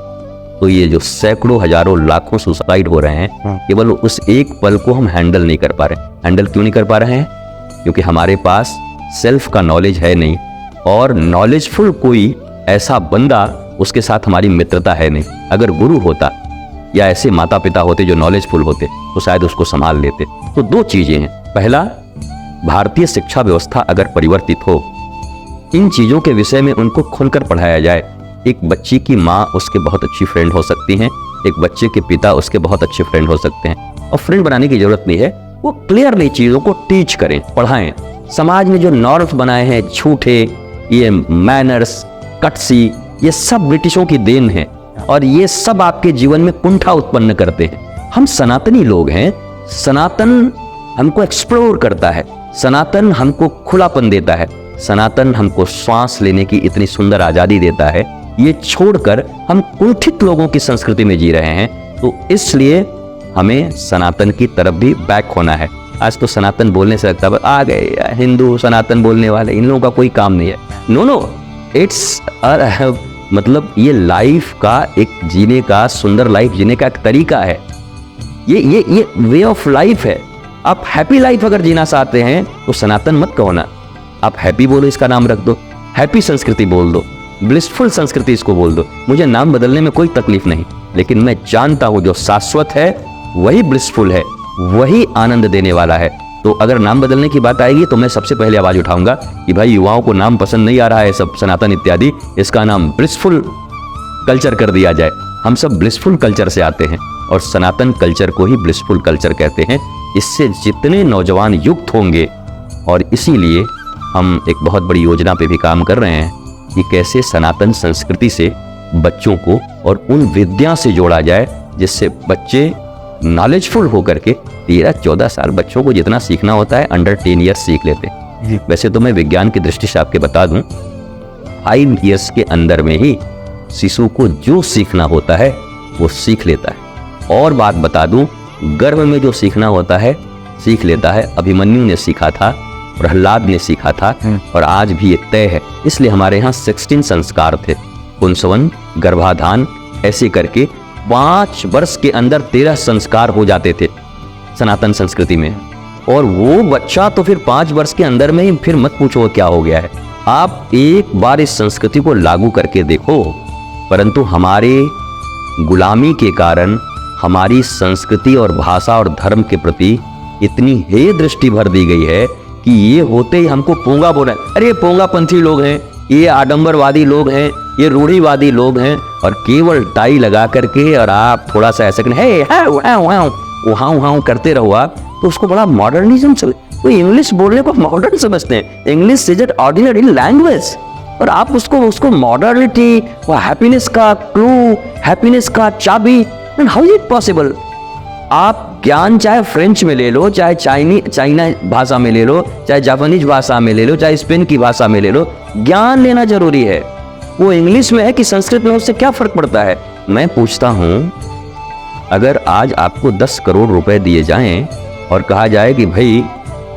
तो ये जो सैकड़ों, हजारों, लाखों सुसाइड हो रहे हैं, केवल उस एक पल को हम हैंडल नहीं कर पा रहे। हैंडल क्यों नहीं कर पा रहे हैं? क्योंकि हमारे पास सेल्फ का नॉलेज है नहीं, और नॉलेजफुल कोई ऐसा बंदा, उसके साथ हमारी मित्रता है नहीं। अगर गुरु होता या ऐसे माता पिता होते जो नॉलेजफुल होते तो शायद उसको संभाल लेते। तो दो चीजें हैं। पहला, भारतीय शिक्षा व्यवस्था अगर परिवर्तित हो, इन चीजों के विषय में उनको खुलकर पढ़ाया जाए। एक बच्ची की माँ उसके बहुत अच्छी फ्रेंड हो सकती हैं, एक बच्चे के पिता उसके बहुत अच्छे फ्रेंड हो सकते हैं। और फ्रेंड बनाने की जरूरत नहीं है, वो क्लियरली चीजों को टीच करें, पढ़ाएं। समाज ने जो नॉर्म्स बनाए हैं, झूठे, ये मैनर्स, कटसी, ये सब ब्रिटिशों की देन है, और ये सब आपके जीवन में कुंठा उत्पन्न करते हैं। हम सनातनी लोग हैं, सनातन हमको एक्सप्लोर करता है, सनातन हमको खुलापन देता है, सनातन हमको श्वास लेने की इतनी सुंदर आजादी देता है। ये छोड़कर हम कुंठित लोगों की संस्कृति में जी रहे हैं। तो इसलिए हमें सनातन की तरफ भी बैक होना है। आज तो सनातन बोलने से लगता है आ गए हिंदू सनातन बोलने वाले, इन लोगों का कोई काम नहीं है। नो, इट्स मतलब ये लाइफ का एक जीने का, सुंदर लाइफ जीने का एक तरीका है। ये वे ऑफ लाइफ है। आप हैप्पी लाइफ अगर जीना चाहते हैं तो सनातन मत कहो ना, आप हैप्पी बोलो, इसका नाम रख दो, हैप्पी संस्कृति बोल दो, ब्लिसफुल संस्कृति इसको बोल दो। मुझे नाम बदलने में कोई तकलीफ नहीं, लेकिन मैं जानता हूं जो शाश्वत है वही ब्लिसफुल है, वही आनंद देने वाला है। तो अगर नाम बदलने की बात आएगी तो मैं सबसे पहले आवाज उठाऊंगा कि भाई युवाओं को नाम पसंद नहीं आ रहा है सब सनातन इत्यादि, इसका नाम ब्लिसफुल कल्चर कर दिया जाए। हम सब ब्लिसफुल कल्चर से आते हैं और सनातन कल्चर को ही ब्लिसफुल कल्चर कहते हैं। इससे जितने नौजवान युक्त होंगे, और इसीलिए हम एक बहुत बड़ी योजना पे भी काम कर रहे हैं कि कैसे सनातन संस्कृति से बच्चों को और उन विद्या से जोड़ा जाए जिससे बच्चे नॉलेजफुल होकर के 13-14 साल बच्चों को जितना सीखना होता है अंडर 10 ईयर्स सीख लेते हैं। वैसे तो मैं विज्ञान की दृष्टि से आपके बता दूं 5 इयर्स के अंदर में ही शिशु को जो सीखना होता है वो सीख लेता है। और बात बता दूं, गर्भ में जो सीखना होता है सीख लेता है। अभिमन्यु ने सीखा था, प्रहलाद ने सीखा था, और आज भी ये तय है। इसलिए हमारे यहाँ 16 संस्कार थे, पुंसवन, गर्भाधान, ऐसे करके 5 वर्ष के अंदर 13 संस्कार हो जाते थे सनातन संस्कृति में। और वो बच्चा तो फिर 5 वर्ष के अंदर में ही फिर मत पूछो क्या हो गया है। आप एक बार इस संस्कृति को लागू करके देखो। परंतु हमारे गुलामी के कारण हमारी संस्कृति और भाषा और धर्म के प्रति इतनी हे दृष्टि भर दी गई है कि ये होते ही हमको पोंगा बोल रहे हैं। अरे पोंगापंथी लोग हैं, ये आडंबरवादी लोग हैं, ये रूढ़िवादी लोग हैं। और केवल टाई लगा करके और आप थोड़ा सा ऐसे वहाँ करते रहो आप, तो उसको बड़ा मॉडर्निज्म चले। तो इंग्लिश बोलने को मॉडर्न समझते हैं। English is an ordinary language, और आप उसको मॉडर्निटी, वो हैप्पीनेस का क्लू, हैप्पीनेस का चाबी, हाउ इज इट पॉसिबल? आप ज्ञान चाहे फ्रेंच में ले लो, चाहे चाइना भाषा में ले लो, चाहे जापानीज भाषा में ले लो, चाहे स्पेन की भाषा में ले लो, ज्ञान लेना जरूरी है। वो इंग्लिश में है कि संस्कृत में, उससे क्या फर्क पड़ता है? मैं पूछता हूँ, अगर आज आपको 10 करोड़ रुपए दिए जाएं और कहा जाए कि भाई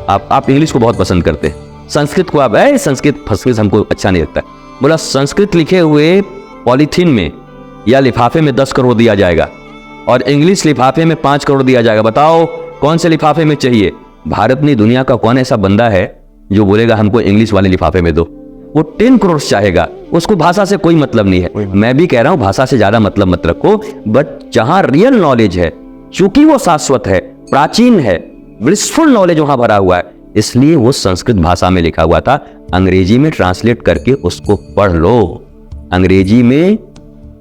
आप इंग्लिश को बहुत पसंद करते हैं, संस्कृत को आप संस्कृत हमको अच्छा नहीं लगता, बोला संस्कृत लिखे हुए पॉलीथीन में या लिफाफे में 10 करोड़ दिया जाएगा और इंग्लिश लिफाफे में 5 करोड़ दिया जाएगा, बताओ कौन से लिफाफे में चाहिए? भारत में दुनिया का कौन ऐसा बंदा है जो बोलेगा हमको इंग्लिश वाले लिफाफे में दो? वो 10 करोड़ चाहेगा, उसको भाषा से कोई मतलब नहीं है। मैं भी कह रहा हूं भाषा से ज्यादा मतलब मत रखो, बट जहां रियल नॉलेज है, चूंकि वो शाश्वत है, प्राचीन है, ब्लिसफुल नॉलेज वहां भरा हुआ है, इसलिए वो संस्कृत भाषा में लिखा हुआ था। अंग्रेजी में ट्रांसलेट करके उसको पढ़ लो। अंग्रेजी में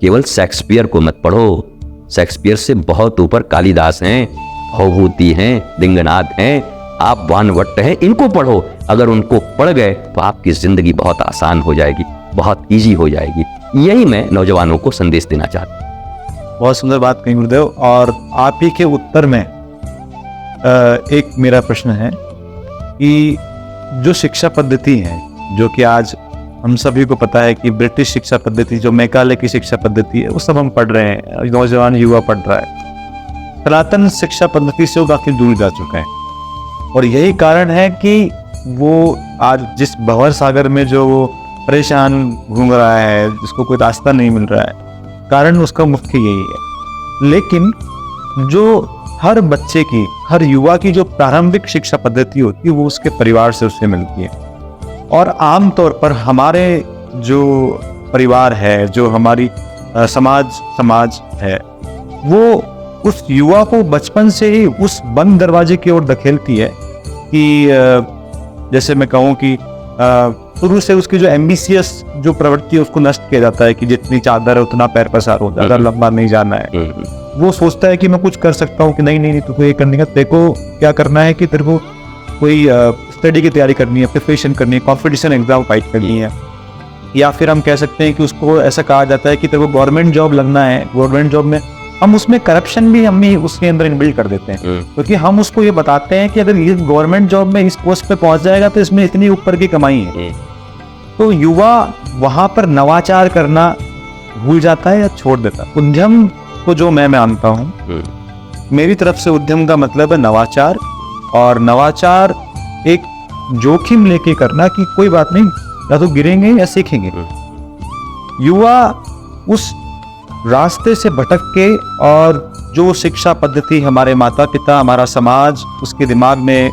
केवल शेक्सपियर को मत पढ़ो, शेक्सपियर से बहुत ऊपर कालिदास हैं, भवभूति हैं, दिंगनाथ हैं, आप वानवट्ट हैं, इनको पढ़ो। अगर उनको पढ़ गए तो आपकी जिंदगी बहुत आसान हो जाएगी, बहुत इजी हो जाएगी। यही मैं नौजवानों को संदेश देना चाहता हूँ। बहुत सुंदर बात कही गुरुदेव। और आप ही के उत्तर में एक मेरा प्रश्न है कि जो शिक्षा पद्धति है, जो कि आज हम सभी को पता है कि ब्रिटिश शिक्षा पद्धति, जो मैकाले की शिक्षा पद्धति है, वो सब हम पढ़ रहे हैं, नौजवान युवा पढ़ रहा है। सनातन शिक्षा पद्धति से वो काफी दूर जा चुका है, और यही कारण है कि वो आज जिस भंवर सागर में जो वो परेशान घूम रहा है, जिसको कोई रास्ता नहीं मिल रहा है, कारण उसका मुख्य यही है। लेकिन जो हर बच्चे की, हर युवा की जो प्रारंभिक शिक्षा पद्धति होती है, वो उसके परिवार से उससे मिलती है। और आमतौर पर हमारे जो परिवार है, जो हमारी समाज है, वो उस युवा को बचपन से ही उस बंद दरवाजे की ओर धकेलती है कि जैसे मैं कहूँ कि शुरू से उसकी जो एम्बिशियस जो प्रवृत्ति है उसको नष्ट किया जाता है कि जितनी चादर है उतना पैर पसारो, ज्यादा लंबा नहीं जाना है। वो सोचता है कि मैं कुछ कर सकता हूँ कि नहीं, तुझको ये करने का, तेरे को क्या करना है कि तेरे को कोई स्टडी की तैयारी करनी है, प्रिपरेशन करनी है, कॉम्पिटिशन एग्जाम फाइट करनी है। या फिर हम कह सकते हैं कि उसको ऐसा कहा जाता है कि तेरे को गवर्नमेंट जॉब लगना है। गवर्नमेंट जॉब में हम उसमें करप्शन भी हम ही उसके अंदर इनबिल्ड कर देते हैं, क्योंकि हम उसको ये बताते हैं कि अगर ये गवर्नमेंट जॉब में इस पोस्ट पे पहुंच जाएगा तो इसमें इतनी ऊपर की कमाई है। तो युवा वहां पर नवाचार करना भूल जाता है या छोड़ देता है। उद्यम को जो मैं मानता हूँ, मेरी तरफ से उद्यम का मतलब है नवाचार, और नवाचार एक जोखिम लेके करना कि कोई बात नहीं, या तो गिरेंगे या सीखेंगे। युवा उस रास्ते से भटक के, और जो शिक्षा पद्धति हमारे माता पिता, हमारा समाज उसके दिमाग में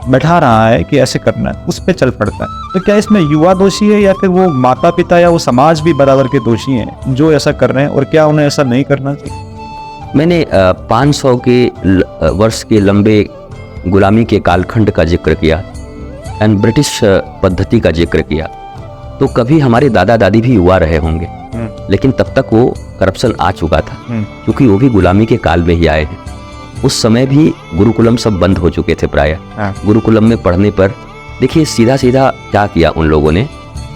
बैठा रहा है कि ऐसे करना है, उस पे चल पड़ता है। तो क्या इसमें युवा दोषी है, या फिर वो माता पिता या वो समाज भी बराबर के दोषी हैं जो ऐसा कर रहे हैं, और क्या उन्हें ऐसा नहीं करना चाहिए? मैंने 500 के वर्ष के लंबे गुलामी के कालखंड का जिक्र किया एंड ब्रिटिश पद्धति का जिक्र किया, तो कभी हमारे दादा दादी भी युवा रहे होंगे, लेकिन तब तक वो करप्शन आ चुका था, क्योंकि वो भी गुलामी के काल में ही आए हैं। उस समय भी गुरुकुलम सब बंद हो चुके थे प्राय। गुरुकुलम में पढ़ने पर देखिए सीधा सीधा क्या किया उन लोगों ने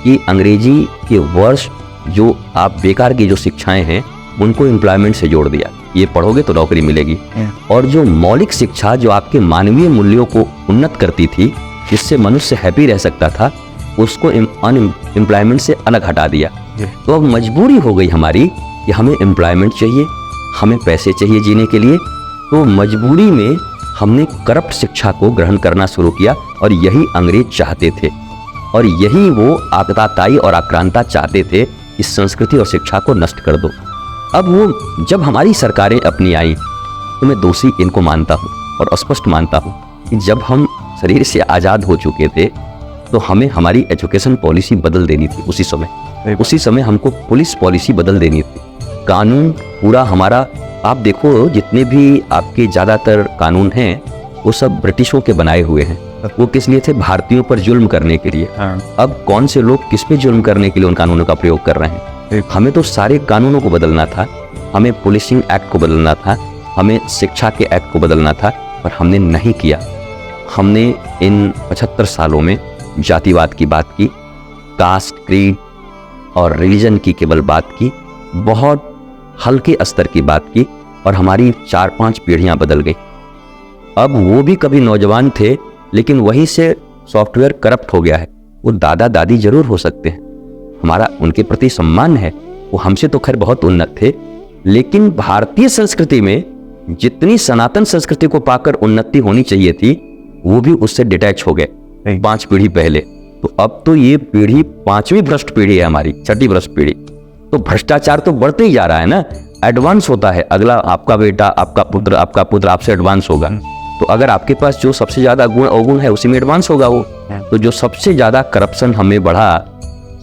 कि अंग्रेजी के वर्ष जो आप बेकार की जो शिक्षाएं हैं उनको एम्प्लॉयमेंट से जोड़ दिया, ये पढ़ोगे तो नौकरी मिलेगी। और जो मौलिक शिक्षा जो आपके मानवीय मूल्यों को उन्नत करती थी, जिससे मनुष्य हैप्पी रह सकता था, उसको अनएम्प्लॉयमेंट से अलग हटा दिया। तो अब मजबूरी हो गई हमारी कि हमें एम्प्लॉयमेंट चाहिए, हमें पैसे चाहिए जीने के लिए। तो मजबूरी में हमने करप्ट शिक्षा को ग्रहण करना शुरू किया और यही अंग्रेज चाहते थे और यही वो आतताई और आक्रांता चाहते थे कि संस्कृति और शिक्षा को नष्ट कर दो। अब वो जब हमारी सरकारें अपनी आई तो मैं दोषी इनको मानता हूँ और स्पष्ट मानता हूँ कि जब हम शरीर से आज़ाद हो चुके थे तो हमें हमारी एजुकेशन पॉलिसी बदल देनी थी। उसी समय हमको पुलिस पॉलिसी बदल देनी थी। कानून पूरा हमारा, आप देखो जितने भी आपके ज़्यादातर कानून हैं वो सब ब्रिटिशों के बनाए हुए हैं। वो किस लिए थे? भारतीयों पर जुल्म करने के लिए। अब कौन से लोग किस पे जुल्म करने के लिए उन कानूनों का प्रयोग कर रहे हैं? हमें तो सारे कानूनों को बदलना था, हमें पुलिसिंग एक्ट को बदलना था, हमें शिक्षा के एक्ट को बदलना था, पर हमने नहीं किया। हमने इन 75 सालों में जातिवाद की बात की, कास्ट, क्रीड और रिलीजन की केवल बात की, बहुत हल्के स्तर की बात की और हमारी 4-5 पीढ़ियां बदल गई। अब वो भी कभी नौजवान थे लेकिन वहीं से सॉफ्टवेयर करप्ट हो गया है। वो दादा दादी जरूर हो सकते हैं, हमारा उनके प्रति सम्मान है, वो हमसे तो खैर बहुत उन्नत थे, लेकिन भारतीय संस्कृति में जितनी सनातन संस्कृति को पाकर उन्नति होनी चाहिए थी वो भी उससे डिटैच हो गए 5 पीढ़ी पहले। तो अब तो ये पीढ़ी 5वीं भ्रष्ट पीढ़ी है हमारी, 6ठी भ्रष्ट पीढ़ी। तो भ्रष्टाचार तो बढ़ते ही जा रहा है ना, एडवांस होता है। अगला आपका बेटा, आपका पुत्र आपसे एडवांस होगा। तो अगर आपके पास जो सबसे ज्यादा गुण अवगुण है उसी में एडवांस होगा वो। तो जो सबसे ज्यादा करप्शन हमें बढ़ा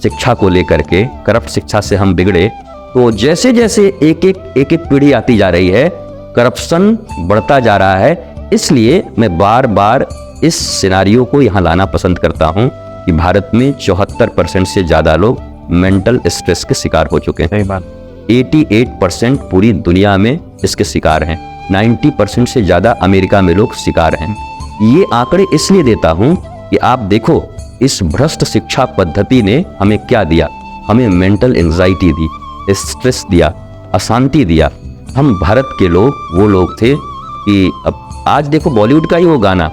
शिक्षा को लेकर के, करप्ट शिक्षा से हम बिगड़े, तो जैसे जैसे एक एक पीढ़ी आती जा रही है करप्शन बढ़ता जा रहा है। इसलिए मैं बार बार इस सिनारियो को यहाँ लाना पसंद करता हूँ कि भारत में 74% से ज्यादा लोग मेंटल स्ट्रेस के शिकार हो चुके हैं। 88% पूरी दुनिया में इसके शिकार हैं। 90% से ज्यादा अमेरिका में लोग शिकार हैं। ये आंकड़े इसलिए देता हूं कि आप देखो इस भ्रष्ट शिक्षा पद्धति ने हमें क्या दिया। हमें मेंटल एंजाइटी दी, स्ट्रेस दिया, अशांति दिया। हम भारत के लोग वो लोग थे कि अब आज देखो बॉलीवुड का ही वो गाना,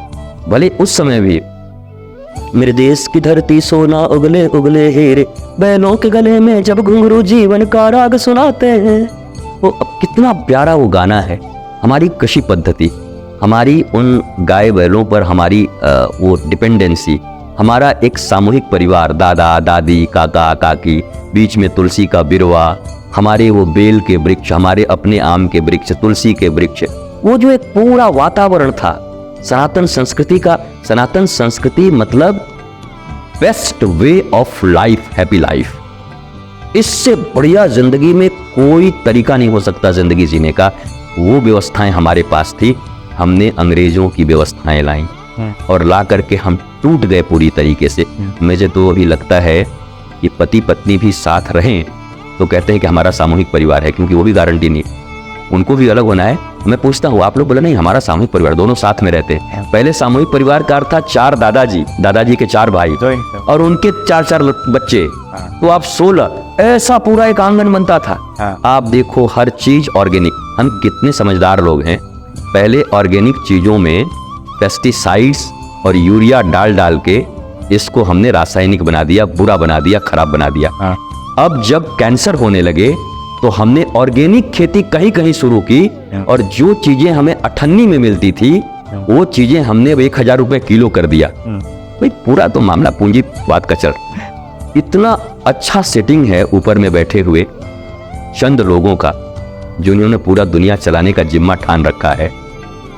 भले उस समय भी मेरे देश की धरती सोना उगले उगले हीरे, बैलों के गले में जब घुंघरू जीवन का राग सुनाते हैं, वो अब कितना प्यारा वो गाना है। हमारी कृषि पद्धति, हमारी उन गाय बैलों पर हमारी वो डिपेंडेंसी, हमारा एक सामूहिक परिवार, दादा दादी, काका काकी, बीच में तुलसी का बिरवा, हमारे वो बेल के वृक्ष, हमारे अपने आम के वृक्ष, तुलसी के वृक्ष, वो जो एक पूरा वातावरण था सनातन संस्कृति का। सनातन संस्कृति मतलब best way of life, happy life. इससे बढ़िया जिंदगी में कोई तरीका नहीं हो सकता जिंदगी जीने का। वो व्यवस्थाएं हमारे पास थी, हमने अंग्रेजों की व्यवस्थाएं लाई और ला करके हम टूट गए पूरी तरीके से। मुझे तो अभी लगता है कि पति पत्नी भी साथ रहें तो कहते हैं कि हमारा सामूहिक परिवार है, क्योंकि वो भी गारंटी नहीं, उनको भी अलग होना है। मैं पूछता हूँ, आप लोग बोले नहीं हमारा सामूहिक परिवार, दोनों साथ में रहते हैं। पहले सामूहिक परिवार का अर्थ था 4 दादाजी, दादाजी के 4 भाई और उनके 4-4 बच्चे, तो आप 16, ऐसा पूरा एक आंगन बनता था। आप देखो हर चीज ऑर्गेनिक। हम कितने समझदार लोग हैं, पहले ऑर्गेनिक चीजों में पेस्टिसाइड्स और यूरिया डाल के इसको हमने रासायनिक बना दिया, बुरा बना दिया, खराब बना दिया। अब जब कैंसर होने लगे तो हमने ऑर्गेनिक खेती कहीं कहीं शुरू की और जो चीजें हमें 98 में मिलती थी वो चीजें हमने 1000 रुपए किलो कर दिया। भाई पूरा तो मामला पूंजीवाद का चल। इतना अच्छा सेटिंग है ऊपर में बैठे हुए चंद लोगों का, जिन्होंने पूरा दुनिया चलाने का जिम्मा ठान रखा है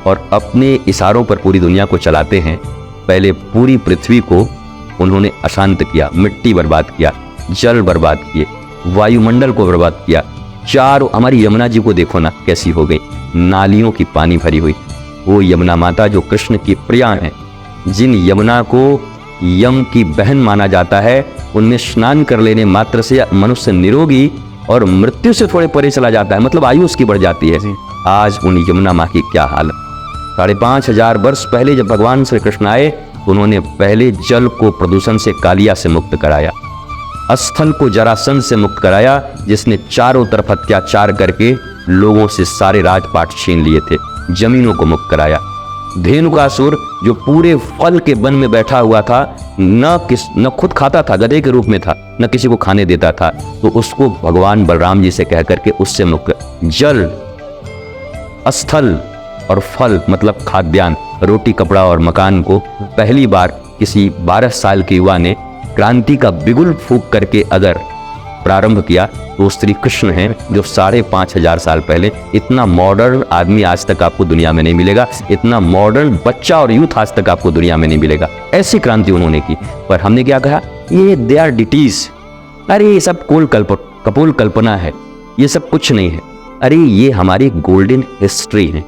और अपने इशारों पर पूरी दुनिया को चलाते हैं। पहले पूरी पृथ्वी को उन्होंने अशांत किया, मिट्टी बर्बाद किया, जल बर्बाद किए, वायुमंडल को बर्बाद किया। चारों हमारी यमुना जी को देखो ना कैसी हो गई, नालियों की पानी भरी हुई। वो यमुना माता जो कृष्ण की प्रिया हैं, जिन यमुना को यम की बहन माना जाता है, उनमें स्नान कर लेने मात्र से मनुष्य निरोगी और मृत्यु से थोड़े परे चला जाता है, मतलब आयु उसकी बढ़ जाती है। आज उन यमुना माँ की क्या हालत। 5500 वर्ष पहले जब भगवान श्री कृष्ण आए तो उन्होंने पहले जल को प्रदूषण से, कालिया से मुक्त कराया, स्थल को जरासंध से मुक्त कराया, जिसने चारों तरफ अत्याचार करके लोगों से सारे राजपाट छीन लिए थे, जमीनों को मुक्त कराया। धेनुकासुर जो पूरे फल के वन में बैठा हुआ था, न खुद खाता था, गधे के रूप में था, न किसी को खाने देता था, तो उसको भगवान बलराम जी से कह करके उससे मुक्त जल, स्थल और फल मतलब खाद्यान्न, रोटी, कपड़ा और मकान को पहली बार किसी 12 साल के युवा ने क्रांति का बिगुल फूंक करके अगर प्रारंभ किया तो श्री कृष्ण हैं, जो 5,500 साल पहले। इतना मॉडर्न आदमी आज तक आपको दुनिया में नहीं मिलेगा, इतना मॉडर्न बच्चा और यूथ आज तक आपको दुनिया में नहीं मिलेगा। ऐसी क्रांति उन्होंने की। पर हमने क्या कहा, ये दे आर डिटीज, अरे ये सब कपोल कल्पना है, ये सब कुछ नहीं है। अरे ये हमारी गोल्डन हिस्ट्री है,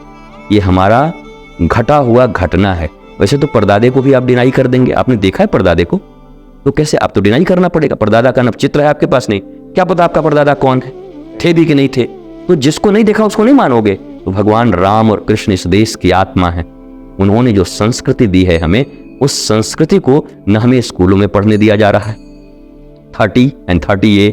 ये हमारा घटा हुआ घटना है। वैसे तो परदादे को भी आप डिनाई कर देंगे, आपने देखा है परदादे को, तो कैसे आप तो डिनाई करना पड़ेगा। परदादा का नब चित्र है आपके पास, नहीं, क्या पता आपका परदादा कौन है, थे भी कि नहीं थे। तो जिसको नहीं देखा उसको नहीं मानोगे। तो भगवान राम और कृष्ण इस देश की आत्मा है। उन्होंने जो संस्कृति दी है हमें, उस संस्कृति को न हमें स्कूलों में पढ़ने दिया जा रहा है। 30 and 30A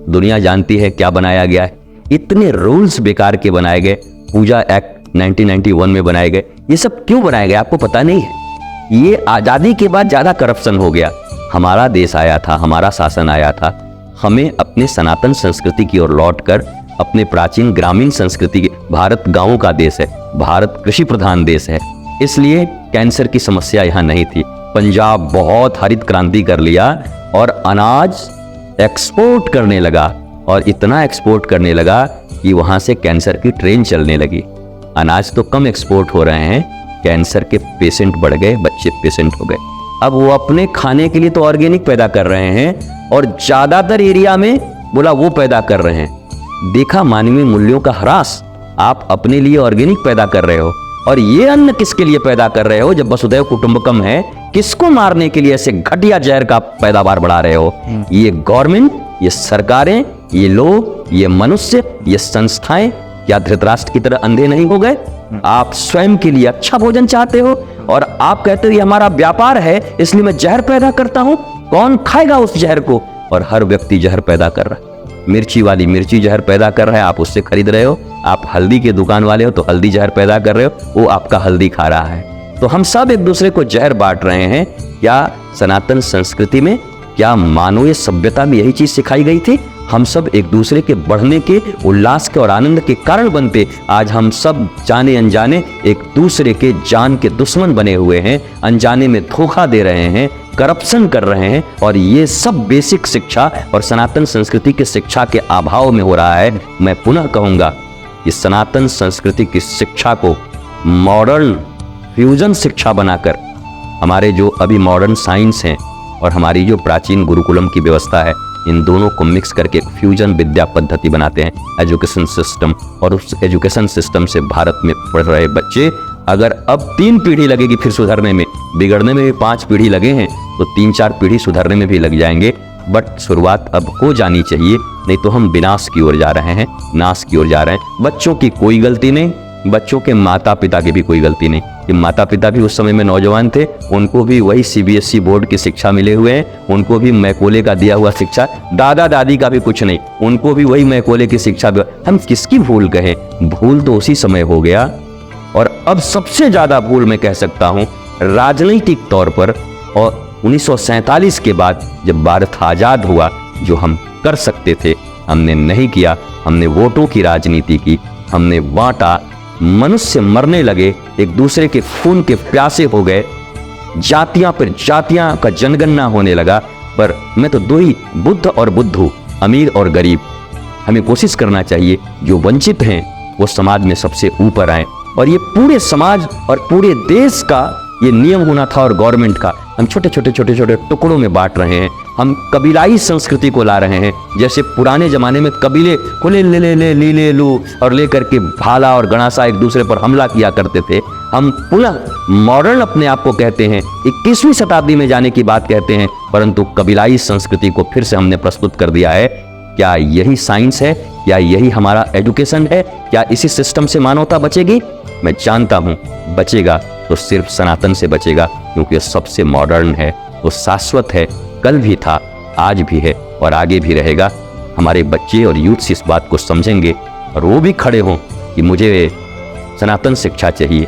दुनिया जानती है क्या बनाया गया है। इतने रूल्स बेकार के बनाए गए, पूजा एक्ट 1991 में बनाए गए। ये सब क्यों बनाए गए आपको पता नहीं है। ये आजादी के बाद ज्यादा करप्शन हो गया। हमारा देश आया था, हमारा शासन आया था, हमें अपने सनातन संस्कृति की ओर लौटकर अपने प्राचीन ग्रामीण संस्कृति के, भारत गांवों का देश है, भारत कृषि प्रधान देश है, इसलिए कैंसर की समस्या यहाँ नहीं थी। पंजाब बहुत हरित क्रांति कर लिया और अनाज एक्सपोर्ट करने लगा, और इतना एक्सपोर्ट करने लगा कि वहां से कैंसर की ट्रेन चलने लगी। अनाज तो कम एक्सपोर्ट हो रहे हैं, कैंसर के पेशेंट बढ़ गए, बच्चे पेशेंट हो गए। अब वो अपने खाने के लिए तो ऑर्गेनिक पैदा कर रहे हैं और ज्यादातर एरिया में बोला वो पैदा कर रहे हैं। देखा मानवीय मूल्यों का ह्रास। आप अपने लिए ऑर्गेनिक पैदा कर रहे हो और ये अन्न किसके लिए पैदा कर रहे हो? जब वसुधैव कुटुंबकम है, किसको मारने के लिए ऐसे घटिया जहर का पैदावार बढ़ा रहे हो? ये गवर्नमेंट, ये सरकारें, ये लोग, ये मनुष्य, ये संस्थाएं क्या धृतराष्ट्र की तरह अंधे नहीं हो गए? आप स्वयं के लिए अच्छा भोजन चाहते हो और आप कहते हो ये हमारा व्यापार है इसलिए मैं जहर पैदा करता हूं। कौन खाएगा उस जहर को? और हर व्यक्ति जहर पैदा कर रहा है। मिर्ची वाली मिर्ची जहर पैदा कर रहा है, आप उससे खरीद रहे हो। आप हल्दी के दुकान वाले हो तो हल्दी जहर पैदा कर रहे हो, वो आपका हल्दी खा रहा है। तो हम सब एक दूसरे को जहर बांट रहे हैं। क्या सनातन संस्कृति में, क्या मानवीय सभ्यता में यही चीज सिखाई गई थी? हम सब एक दूसरे के बढ़ने के, उल्लास के और आनंद के कारण बनते। आज हम सब जाने अनजाने एक दूसरे के जान के दुश्मन बने हुए हैं, अनजाने में धोखा दे रहे हैं, करप्शन कर रहे हैं। और ये सब बेसिक शिक्षा और सनातन संस्कृति की शिक्षा के अभाव में हो रहा है। मैं पुनः कहूंगा, इस सनातन संस्कृति की शिक्षा को मॉडर्न फ्यूजन शिक्षा बनाकर, हमारे जो अभी मॉडर्न साइंस हैं और हमारी जो प्राचीन गुरुकुलम की व्यवस्था है, इन दोनों को मिक्स करके एक फ्यूजन विद्या पद्धति बनाते हैं एजुकेशन सिस्टम। और उस एजुकेशन सिस्टम से भारत में पढ़ रहे बच्चे, अगर अब 3 पीढ़ी लगेगी फिर सुधरने में, बिगड़ने में भी 5 पीढ़ी लगे हैं तो 3-4 पीढ़ी सुधरने में भी लग जाएंगे। बट शुरुआत अब हो जानी चाहिए, नहीं तो हम विनाश की ओर जा रहे हैं, नाश की ओर जा रहे हैं। बच्चों की कोई गलती नहीं, बच्चों के माता पिता की भी कोई गलती नहीं। कि माता पिता भी उस समय में नौजवान थे, उनको भी वही CBSE बोर्ड की शिक्षा मिले हुए हैं, उनको भी मैकोले का दिया हुआ शिक्षा, दादा दादी का भी कुछ नहीं, उनको भी वही मैकोले की शिक्षा। हम किसकी भूल कहें? भूल तो उसी समय हो गया। और अब सबसे ज्यादा भूल मैं कह सकता हूं राजनीतिक तौर पर, और 1947 के बाद जब भारत आजाद हुआ, जो हम कर सकते थे हमने नहीं किया। हमने वोटों की राजनीति की, हमने बांटा, मनुष्य मरने लगे, एक दूसरे के खून के प्यासे हो गए, जातियां पर जातियां का जनगणना होने लगा। पर मैं तो 2 ही, बुद्ध और बुद्धू, अमीर और गरीब। हमें कोशिश करना चाहिए जो वंचित हैं वो समाज में सबसे ऊपर आए। और ये पूरे समाज और पूरे देश का ये नियम होना था, और गवर्नमेंट का। हम छोटे छोटे टुकड़ों में बांट रहे हैं, हम कबीलाई संस्कृति को ला रहे हैं। जैसे पुराने जमाने में कबीले को ले लू और लेकर के भाला और गणासा एक दूसरे पर हमला किया करते थे, हम पुनः मॉडर्न अपने आप को कहते हैं, 21वीं शताब्दी में जाने की बात कहते हैं, परंतु कबीलाई संस्कृति को फिर से हमने प्रस्तुत कर दिया है। क्या यही साइंस है? क्या यही हमारा एजुकेशन है? क्या इसी सिस्टम से मानवता बचेगी? मैं जानता हूं बचेगा तो सिर्फ सनातन से बचेगा, क्योंकि सबसे मॉडर्न है, वो शाश्वत है, कल भी था, आज भी है और आगे भी रहेगा। हमारे बच्चे और यूथ इस बात को समझेंगे और वो भी खड़े हों कि मुझे सनातन शिक्षा चाहिए,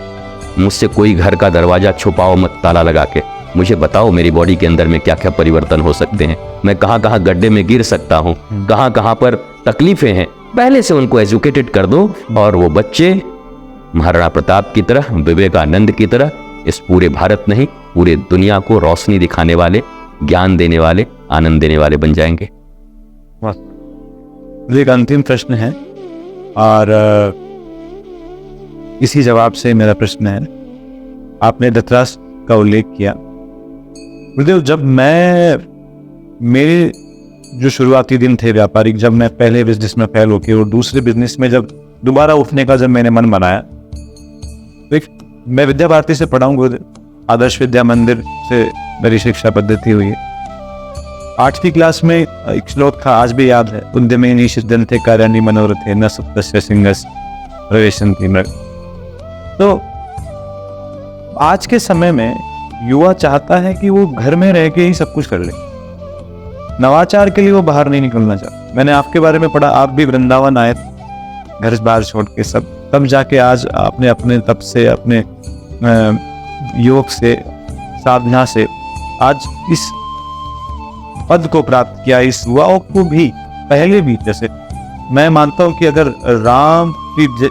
मुझसे कोई घर का दरवाजा छुपाओ मत ताला लगा के, मुझे बताओ मेरी बॉडी के अंदर में क्या क्या परिवर्तन हो सकते हैं, मैं कहाँ कहाँ गड्ढे में गिर सकता हूँ, कहाँ कहाँ पर तकलीफें हैं। पहले से उनको एजुकेटेड कर दो और वो बच्चे महाराणा प्रताप की तरह, विवेकानंद की तरह इस पूरे भारत नहीं पूरे दुनिया को रोशनी दिखाने वाले, ज्ञान देने वाले, आनंद देने वाले बन जाएंगे। एक अंतिम प्रश्न है और इसी जवाब से मेरा प्रश्न है, आपने धृतराष्ट्र का उल्लेख किया। गुरुदेव, जब मेरे जो शुरुआती दिन थे व्यापारिक, जब मैं पहले बिजनेस में फेल होके और दूसरे बिजनेस में जब दोबारा उठने का जब मैंने मन बनाया, तो मैं विद्या भारती से पढ़ा हूँ गुरुदेव, आदर्श विद्या मंदिर से मेरी शिक्षा पद्धति हुई है। 8वीं क्लास में एक श्लोक था, आज भी याद है, उद्यमे निषिद्धन्ते कार्याणि मनोरथे न सुप्तस्य सिंहस्य प्रवेशन्ति मृग। तो आज के समय में युवा चाहता है कि वो घर में रह के ही सब कुछ कर ले, नवाचार के लिए वो बाहर नहीं निकलना चाहता। मैंने आपके बारे में पढ़ा, आप भी वृंदावन आए, घर बाहर छोड़ के सब, तब जाके आज आपने अपने तप से, अपने योग से, साधना से आज इस पद को प्राप्त किया। इस युवाओं को भी पहले भी, जैसे मैं मानता हूं कि अगर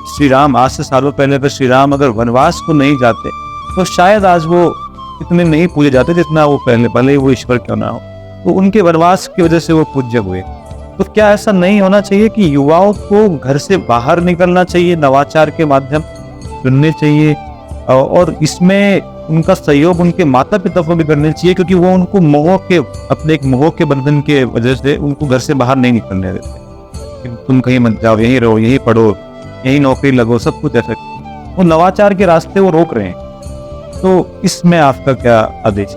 श्री राम आज से सालों पहले अगर श्री राम अगर वनवास को नहीं जाते तो शायद आज वो इतने नहीं पूजे जाते जितना वो पहले वो ईश्वर क्यों ना हो, तो उनके वनवास की वजह से वो पूज्य हुए। तो क्या ऐसा नहीं होना चाहिए कि युवाओं को घर से बाहर निकलना चाहिए, नवाचार के माध्यम चुनने चाहिए और इसमें उनका सहयोग उनके माता पिता को भी करना चाहिए, क्योंकि वो उनको अपने एक मोह के बंधन के वजह से उनको घर से बाहर नहीं निकलने देते। तुम कहीं मत जाओ, यहीं रहो, यहीं पढ़ो, यहीं नौकरी लगो, सब कुछ ऐसा, वो नवाचार के रास्ते वो रोक रहे हैं। तो इसमें आपका क्या आदेश?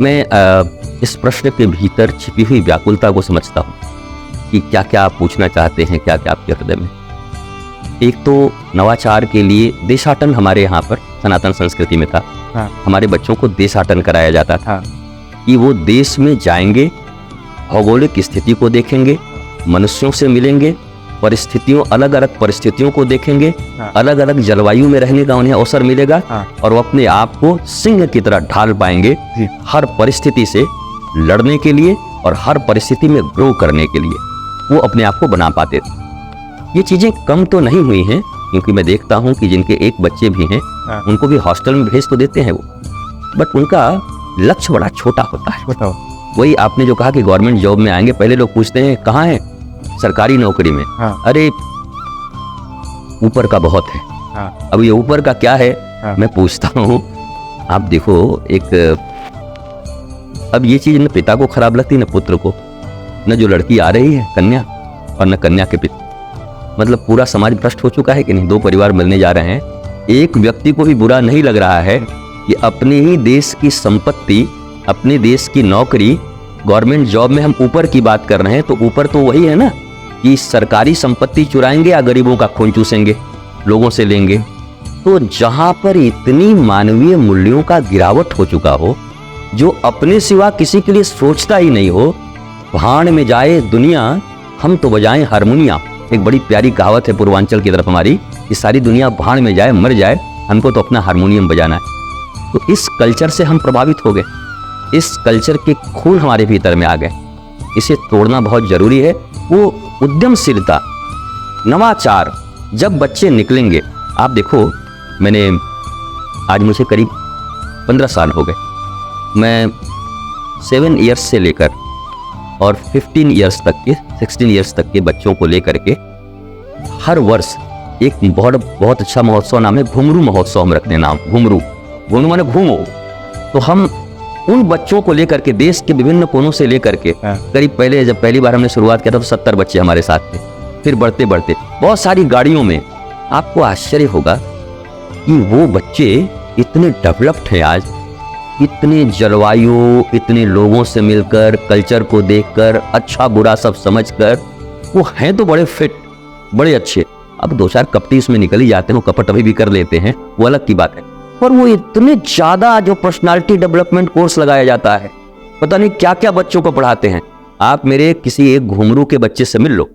मैं इस प्रश्न के भीतर छिपी हुई व्याकुलता को समझता हूँ कि क्या क्या आप पूछना चाहते हैं, क्या क्या आपके हृदय में। एक तो नवाचार के लिए देशाटन हमारे यहाँ पर सनातन संस्कृति में था। हाँ। हमारे बच्चों को देशाटन कराया जाता था। हाँ। कि वो देश में जाएंगे, भौगोलिक स्थिति को देखेंगे, मनुष्यों से मिलेंगे, परिस्थितियों, अलग अलग परिस्थितियों को देखेंगे। हाँ। अलग अलग जलवायु में रहने का उन्हें अवसर मिलेगा। हाँ। और वो अपने आप को सिंह की तरह ढाल पाएंगे हर परिस्थिति से लड़ने के लिए और हर परिस्थिति में ग्रो करने के लिए वो अपने आप को बना पाते थे। ये चीजें कम तो नहीं हुई हैं, क्योंकि मैं देखता हूँ कि जिनके एक बच्चे भी हैं उनको भी हॉस्टल में भेज तो देते हैं वो, बट उनका लक्ष्य बड़ा छोटा होता है। बताओ। वही आपने जो कहा कि गवर्नमेंट जॉब में आएंगे, पहले लोग पूछते हैं कहाँ है, सरकारी नौकरी में। हाँ। अरे ऊपर का बहुत है। हाँ। अब ये ऊपर का क्या है? हाँ। मैं पूछता हूँ, आप देखो एक, अब ये चीज न पिता को खराब लगती न पुत्र को, न जो लड़की आ रही है कन्या और न कन्या के पिता। मतलब पूरा समाज भ्रष्ट हो चुका है कि नहीं। दो परिवार मिलने जा रहे हैं, एक व्यक्ति को भी बुरा नहीं लग रहा है कि अपने ही देश की संपत्ति, अपने देश की नौकरी, गवर्नमेंट जॉब में हम ऊपर की बात कर रहे हैं, तो ऊपर तो वही है ना कि सरकारी संपत्ति चुराएंगे या गरीबों का खून चूसेंगे, लोगों से लेंगे। तो जहां पर इतनी मानवीय मूल्यों का गिरावट हो चुका हो, जो अपने सिवा किसी के लिए सोचता ही नहीं हो, भाड़ में जाए दुनिया, हम तो बजाएं हारमोनिया। एक बड़ी प्यारी कहावत है पूर्वांचल की तरफ हमारी, कि सारी दुनिया भाड़ में जाए, मर जाए, हमको तो अपना हारमोनियम बजाना है। तो इस कल्चर से हम प्रभावित हो गए, इस कल्चर के खून हमारे भीतर में आ गए। इसे तोड़ना बहुत जरूरी है। वो उद्यमशीलता, नवाचार, जब बच्चे निकलेंगे, आप देखो, मैंने आज मुझे करीब 15 साल हो गए, मैं 7 इयर्स से लेकर और 15 इयर्स तक के, 16 इयर्स तक के बच्चों को लेकर के हर वर्ष एक बहुत अच्छा महोत्सव, नाम है घुमरू महोत्सव, हम रखते हैं नाम घुमरू। घुमरू माने घूमो। तो हम उन बच्चों को लेकर के देश के विभिन्न कोनों से लेकर के, करीब पहले जब पहली बार हमने शुरुआत किया था तो 70 बच्चे हमारे साथ थे। फिर बढ़ते बढ़ते बहुत सारी गाड़ियों में, आपको आश्चर्य होगा कि वो बच्चे इतने डेवलप्ड हैं आज, इतने जलवायु, इतने लोगों से मिलकर, कल्चर को देखकर, अच्छा बुरा सब समझकर, वो हैं तो बड़े फिट, बड़े अच्छे। अब 2-4 कपटी इसमें निकल ही जाते हैं, वो कपट अभी भी कर लेते हैं, वो अलग की बात है। पर वो इतने ज्यादा जो पर्सनालिटी डेवलपमेंट कोर्स लगाया जाता है, पता नहीं क्या क्या बच्चों को पढ़ाते हैं। आप मेरे किसी एक घुमरू के बच्चे से मिल लो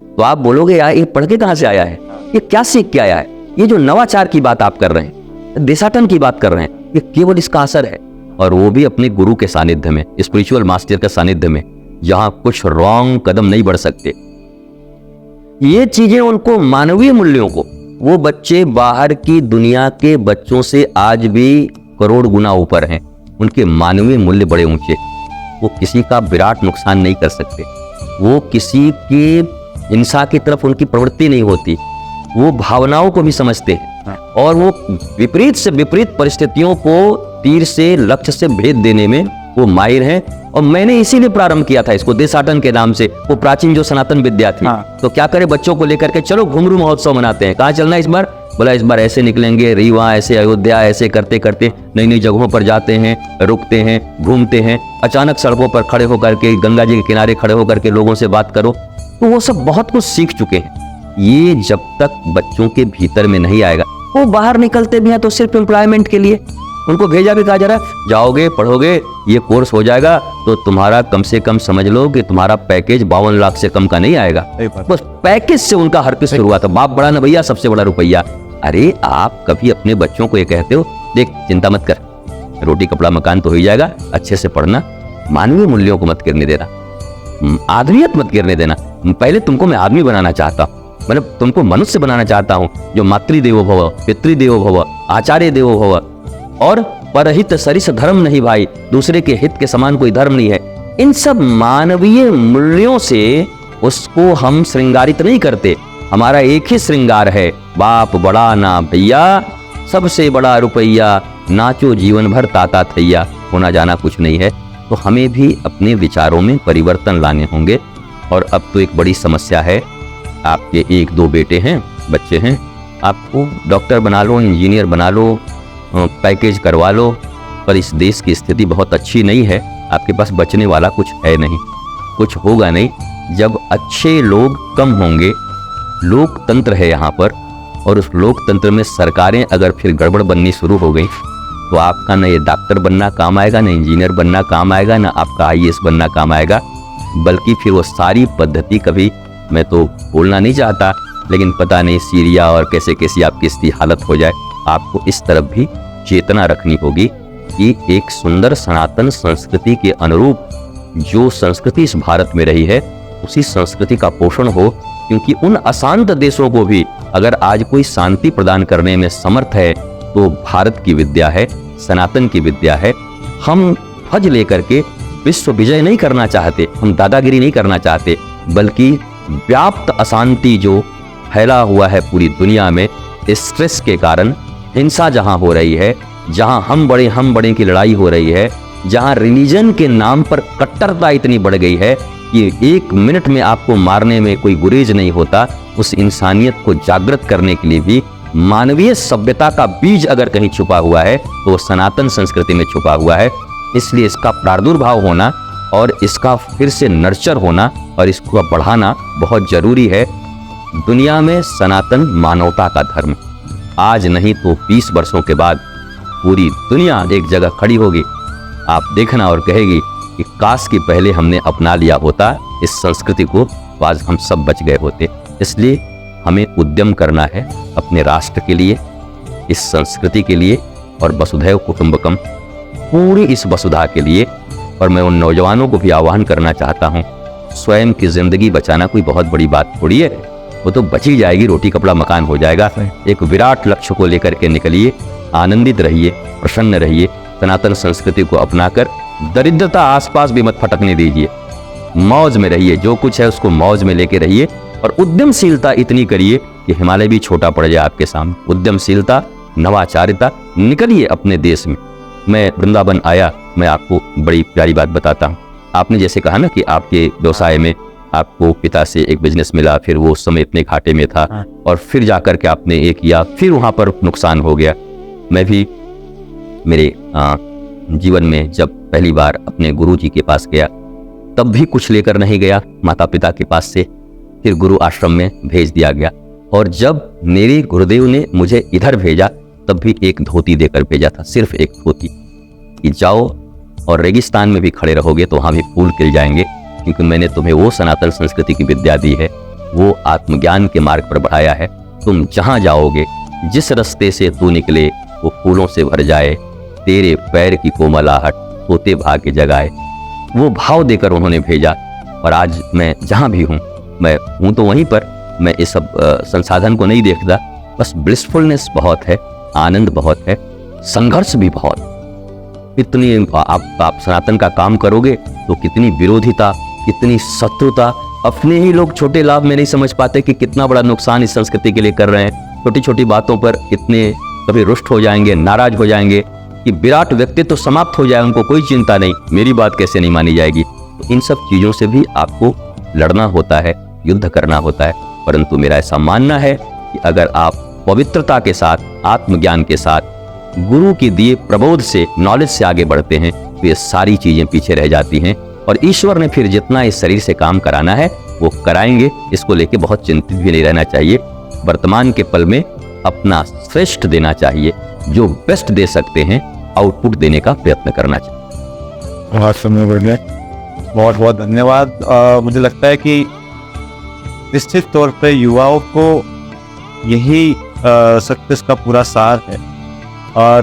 तो आप बोलोगे यार ये पढ़ के कहाँ से आया है, ये क्या सीख के आया है। ये जो नवाचार की बात आप कर रहे हैं, देशाटन की बात कर रहे हैं, ये केवल इसका असर है, और वो भी अपने गुरु के सानिध्य में, स्पिरिचुअल मास्टर के सानिध्य में, जहां कुछ रॉन्ग कदम नहीं बढ़ सकते। ये चीजें उनको मानवीय मूल्यों को, वो बच्चे बाहर की दुनिया के बच्चों से आज भी करोड़ गुना ऊपर हैं, उनके मानवीय मूल्य बड़े ऊंचे, वो किसी का विराट नुकसान नहीं कर सकते, वो किसी के हिंसा की तरफ उनकी प्रवृत्ति नहीं होती, वो भावनाओं को भी समझते हैं, और वो विपरीत से विपरीत परिस्थितियों को तीर से लक्ष्य से भेद देने में वो माहिर हैं। और मैंने इसीलिए प्रारंभ किया था इसको देशाटन के नाम से, वो प्राचीन जो सनातन विद्या थी। तो क्या करे, बच्चों को लेकर के चलो घुंघरू महोत्सव मनाते हैं, कहाँ चलना है इस बार, बोला इस बार ऐसे निकलेंगे, रीवा ऐसे, अयोध्या ऐसे, करते करते नई नई जगहों पर जाते हैं, रुकते हैं, घूमते हैं, अचानक सड़कों पर खड़े होकर के, गंगा जी के किनारे खड़े होकर के लोगों से बात करो, तो वो सब बहुत कुछ सीख चुके हैं। ये जब तक बच्चों के भीतर में नहीं आएगा, वो बाहर निकलते भी हैं तो सिर्फ एम्प्लॉयमेंट के लिए, उनको भेजा भी कहा जा रहा है, जाओगे पढ़ोगे, ये कोर्स हो जाएगा तो तुम्हारा कम से कम समझ लो कि तुम्हारा पैकेज 52 लाख से कम का नहीं आएगा। बस पैकेज से उनका हर किस शुरुआत है, बाप बड़ा ना भैया, सबसे बड़ा रुपया। अरे आप कभी अपने बच्चों को ये कहते हो, देख चिंता मत कर, रोटी कपड़ा मकान तो हो ही जाएगा, अच्छे से पढ़ना, मानवीय मूल्यों को मत गिरने देना, आदमियत मत गिरने देना। पहले तुमको मैं आदमी बनाना चाहता हूँ, मतलब तुमको मनुष्य बनाना चाहता हूँ, जो मातृदेवो भव, पितृदेवो भव, आचार्य देवो भव, और परहित सरिस धर्म नहीं भाई, दूसरे के हित के समान कोई धर्म नहीं है। इन सब मानवीय मूल्यों से उसको हम श्रृंगारित नहीं करते, हमारा एक ही श्रृंगार है, बाप बड़ा ना भैया, सबसे बड़ा रुपया, नाचो जीवन भर ताता थैया, होना जाना कुछ नहीं है। तो हमें भी अपने विचारों में परिवर्तन लाने होंगे। और अब तो एक बड़ी समस्या है, आपके 1-2 बेटे हैं, बच्चे हैं, आपको डॉक्टर बना लो, इंजीनियर बना लो, पैकेज करवा लो, पर इस देश की स्थिति बहुत अच्छी नहीं है, आपके पास बचने वाला कुछ है नहीं, कुछ होगा नहीं। जब अच्छे लोग कम होंगे, लोकतंत्र है यहाँ पर, और उस लोकतंत्र में सरकारें अगर फिर गड़बड़ बननी शुरू हो गई, तो आपका न ये डॉक्टर बनना काम आएगा, न इंजीनियर बनना काम आएगा, न आपका IAS बनना काम आएगा, बल्कि फिर वो सारी पद्धति कभी, मैं तो बोलना नहीं चाहता, लेकिन पता नहीं सीरिया और कैसे कैसी आपकी स्थिति हालत हो जाए। आपको इस तरफ भी चेतना रखनी होगी कि एक सुंदर सनातन संस्कृति के अनुरूप जो संस्कृति इस भारत में रही है, उसी संस्कृति का पोषण हो, क्योंकि उन अशांत देशों को भी अगर आज कोई शांति प्रदान करने में समर्थ है, तो भारत की विद्या है, सनातन की विद्या है। हम ध्वज लेकर के विश्व विजय नहीं करना चाहते, हम दादागिरी नहीं करना चाहते, बल्कि व्याप्त अशांति जो फैला हुआ है पूरी दुनिया में, स्ट्रेस के कारण हिंसा जहां हो रही है, जहां हम बड़े की लड़ाई हो रही है, जहां रिलीजन के नाम पर कट्टरता इतनी बढ़ गई है कि 1 मिनट में आपको मारने में कोई गुरेज नहीं होता, उस इंसानियत को जागृत करने के लिए भी मानवीय सभ्यता का बीज अगर कहीं छुपा हुआ है, तो वो सनातन संस्कृति में छुपा हुआ है। इसलिए इसका प्रादुर्भाव होना और इसका फिर से नर्चर होना और इसको बढ़ाना बहुत जरूरी है। दुनिया में सनातन मानवता का धर्म, आज नहीं तो 20 वर्षों के बाद पूरी दुनिया एक जगह खड़ी होगी, आप देखना और कहेगी कि काश कि पहले हमने अपना लिया होता इस संस्कृति को, तो आज हम सब बच गए होते। इसलिए हमें उद्यम करना है अपने राष्ट्र के लिए, इस संस्कृति के लिए, और वसुधैव कुटुंबकम पूरी इस वसुधा के लिए। और मैं उन नौजवानों को भी आह्वान करना चाहता हूँ, स्वयं की जिंदगी बचाना कोई बहुत बड़ी बात थोड़ी है, वो तो बच ही जाएगी, रोटी कपड़ा मकान हो जाएगा। एक विराट लक्ष्य को लेकर के निकलिए, आनंदित रहिए, प्रसन्न रहिए, सनातन संस्कृति को अपनाकर दरिद्रता आसपास भी मत फटकने दीजिए, मौज में रहिए, जो कुछ है उसको मौज में लेके रहिए, और उद्यमशीलता इतनी करिए कि हिमालय भी छोटा पड़ जाए आपके सामने। उद्यमशीलता, नवाचारिता, निकलिए अपने देश में। मैं वृंदावन आया, मैं आपको बड़ी प्यारी बात बताता हूँ। आपने जैसे कहा ना कि आपके व्यवसाय में आपको पिता से एक बिजनेस मिला, फिर वो उस समय इतने घाटे में था, और फिर जाकर के आपने एक किया, फिर वहां पर नुकसान हो गया। मैं भी मेरे जीवन में जब पहली बार अपने गुरुजी के पास गया, तब भी कुछ लेकर नहीं गया माता पिता के पास से, फिर गुरु आश्रम में भेज दिया गया। और जब मेरे गुरुदेव ने मुझे इधर भेजा, तब भी एक धोती देकर भेजा था, सिर्फ एक धोती, कि जाओ और रेगिस्तान में भी खड़े रहोगे तो वहां भी फूल खिल जाएंगे, क्योंकि मैंने तुम्हें वो सनातन संस्कृति की विद्या दी है, वो आत्मज्ञान के मार्ग पर बढ़ाया है। तुम जहां जाओगे जिस रास्ते से तू निकले वो फूलों से भर जाए, तेरे पैर की कोमलाहट तोते भाग्य जगाए। वो भाव देकर उन्होंने भेजा। और आज मैं जहाँ भी हूँ, मैं हूँ तो वहीं पर, मैं इस सब संसाधन को नहीं देखता, बस ब्लिसफुलनेस बहुत है, आनंद बहुत है, संघर्ष भी बहुत। इतनी आप सनातन का काम करोगे तो कितनी विरोधिता, कितनी शत्रुता, अपने ही लोग छोटे लाभ में नहीं समझ पाते कि कितना बड़ा नुकसान इस संस्कृति के लिए कर रहे हैं। छोटी छोटी बातों पर इतने कभी रुष्ट हो जाएंगे, नाराज हो जाएंगे कि विराट व्यक्तित्व तो समाप्त हो जाए, उनको कोई चिंता नहीं, मेरी बात कैसे नहीं मानी जाएगी। तो इन सब चीज़ों से भी आपको लड़ना होता है, युद्ध करना होता है। परंतु मेरा ऐसा मानना है कि अगर आप पवित्रता के साथ, आत्मज्ञान के साथ, गुरु के दिए प्रबोध से, नॉलेज से आगे बढ़ते हैं तो ये सारी चीज़ें पीछे रह जाती हैं। और ईश्वर ने फिर जितना इस शरीर से काम कराना है वो कराएंगे। इसको लेके बहुत चिंतित भी नहीं रहना चाहिए। वर्तमान के पल में अपना श्रेष्ठ देना चाहिए, जो बेस्ट दे सकते हैं आउटपुट देने का प्रयत्न करना चाहिए। बहुत समय बढ़िया, बहुत बहुत धन्यवाद। मुझे लगता है कि निश्चित तौर पे युवाओं को यही सक्सेस का पूरा सार है। और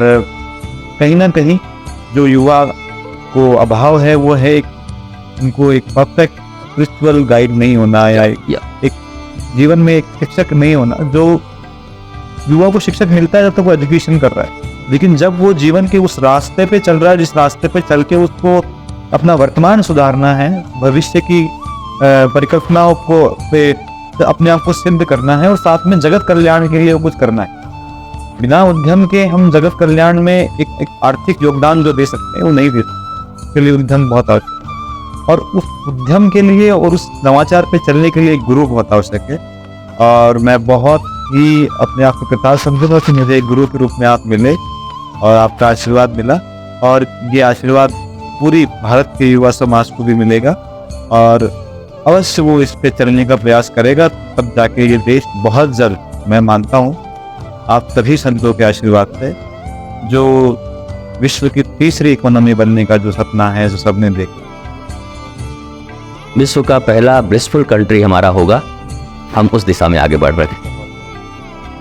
कहीं ना कहीं जो युवा को अभाव है वो है उनको एक परफेक्ट स्पिरिचुअल गाइड नहीं होना, या एक जीवन में एक शिक्षक नहीं होना। जो युवा को शिक्षक मिलता है जब तक वो एजुकेशन कर रहा है, लेकिन जब वो जीवन के उस रास्ते पे चल रहा है जिस रास्ते पे चल के उसको अपना वर्तमान सुधारना है, भविष्य की परिकल्पनाओं को पे अपने आप को सिद्ध करना है और साथ में जगत कल्याण के लिए कुछ करना है। बिना उद्यम के हम जगत कल्याण में एक आर्थिक योगदान जो दे सकते हैं वो नहीं दे सकते। इसके लिए उद्यम बहुत आवश्यक है, और उस उद्यम के लिए और उस नवाचार पे चलने के लिए एक गुरु बहुत आवश्यक है। और मैं बहुत ही अपने आप को कृतज्ञ समझूंगा कि मुझे एक गुरु के रूप में आप मिले और आपका आशीर्वाद मिला, और ये आशीर्वाद पूरी भारत के युवा समाज को भी मिलेगा। और अवश्य वो इस पे चलने का प्रयास करेगा, तब जाके ये देश बहुत जल्द, मैं मानता हूँ आप सभी संतों के आशीर्वाद से, जो विश्व की तीसरी इकोनॉमी बनने का जो सपना है, जो सबने देखा, विश्व का पहला ब्लिसफुल कंट्री हमारा होगा। हम उस दिशा में आगे बढ़ रहे हैं।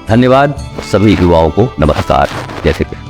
धन्यवाद सभी युवाओं को, नमस्कार, जय श्री कृष्ण।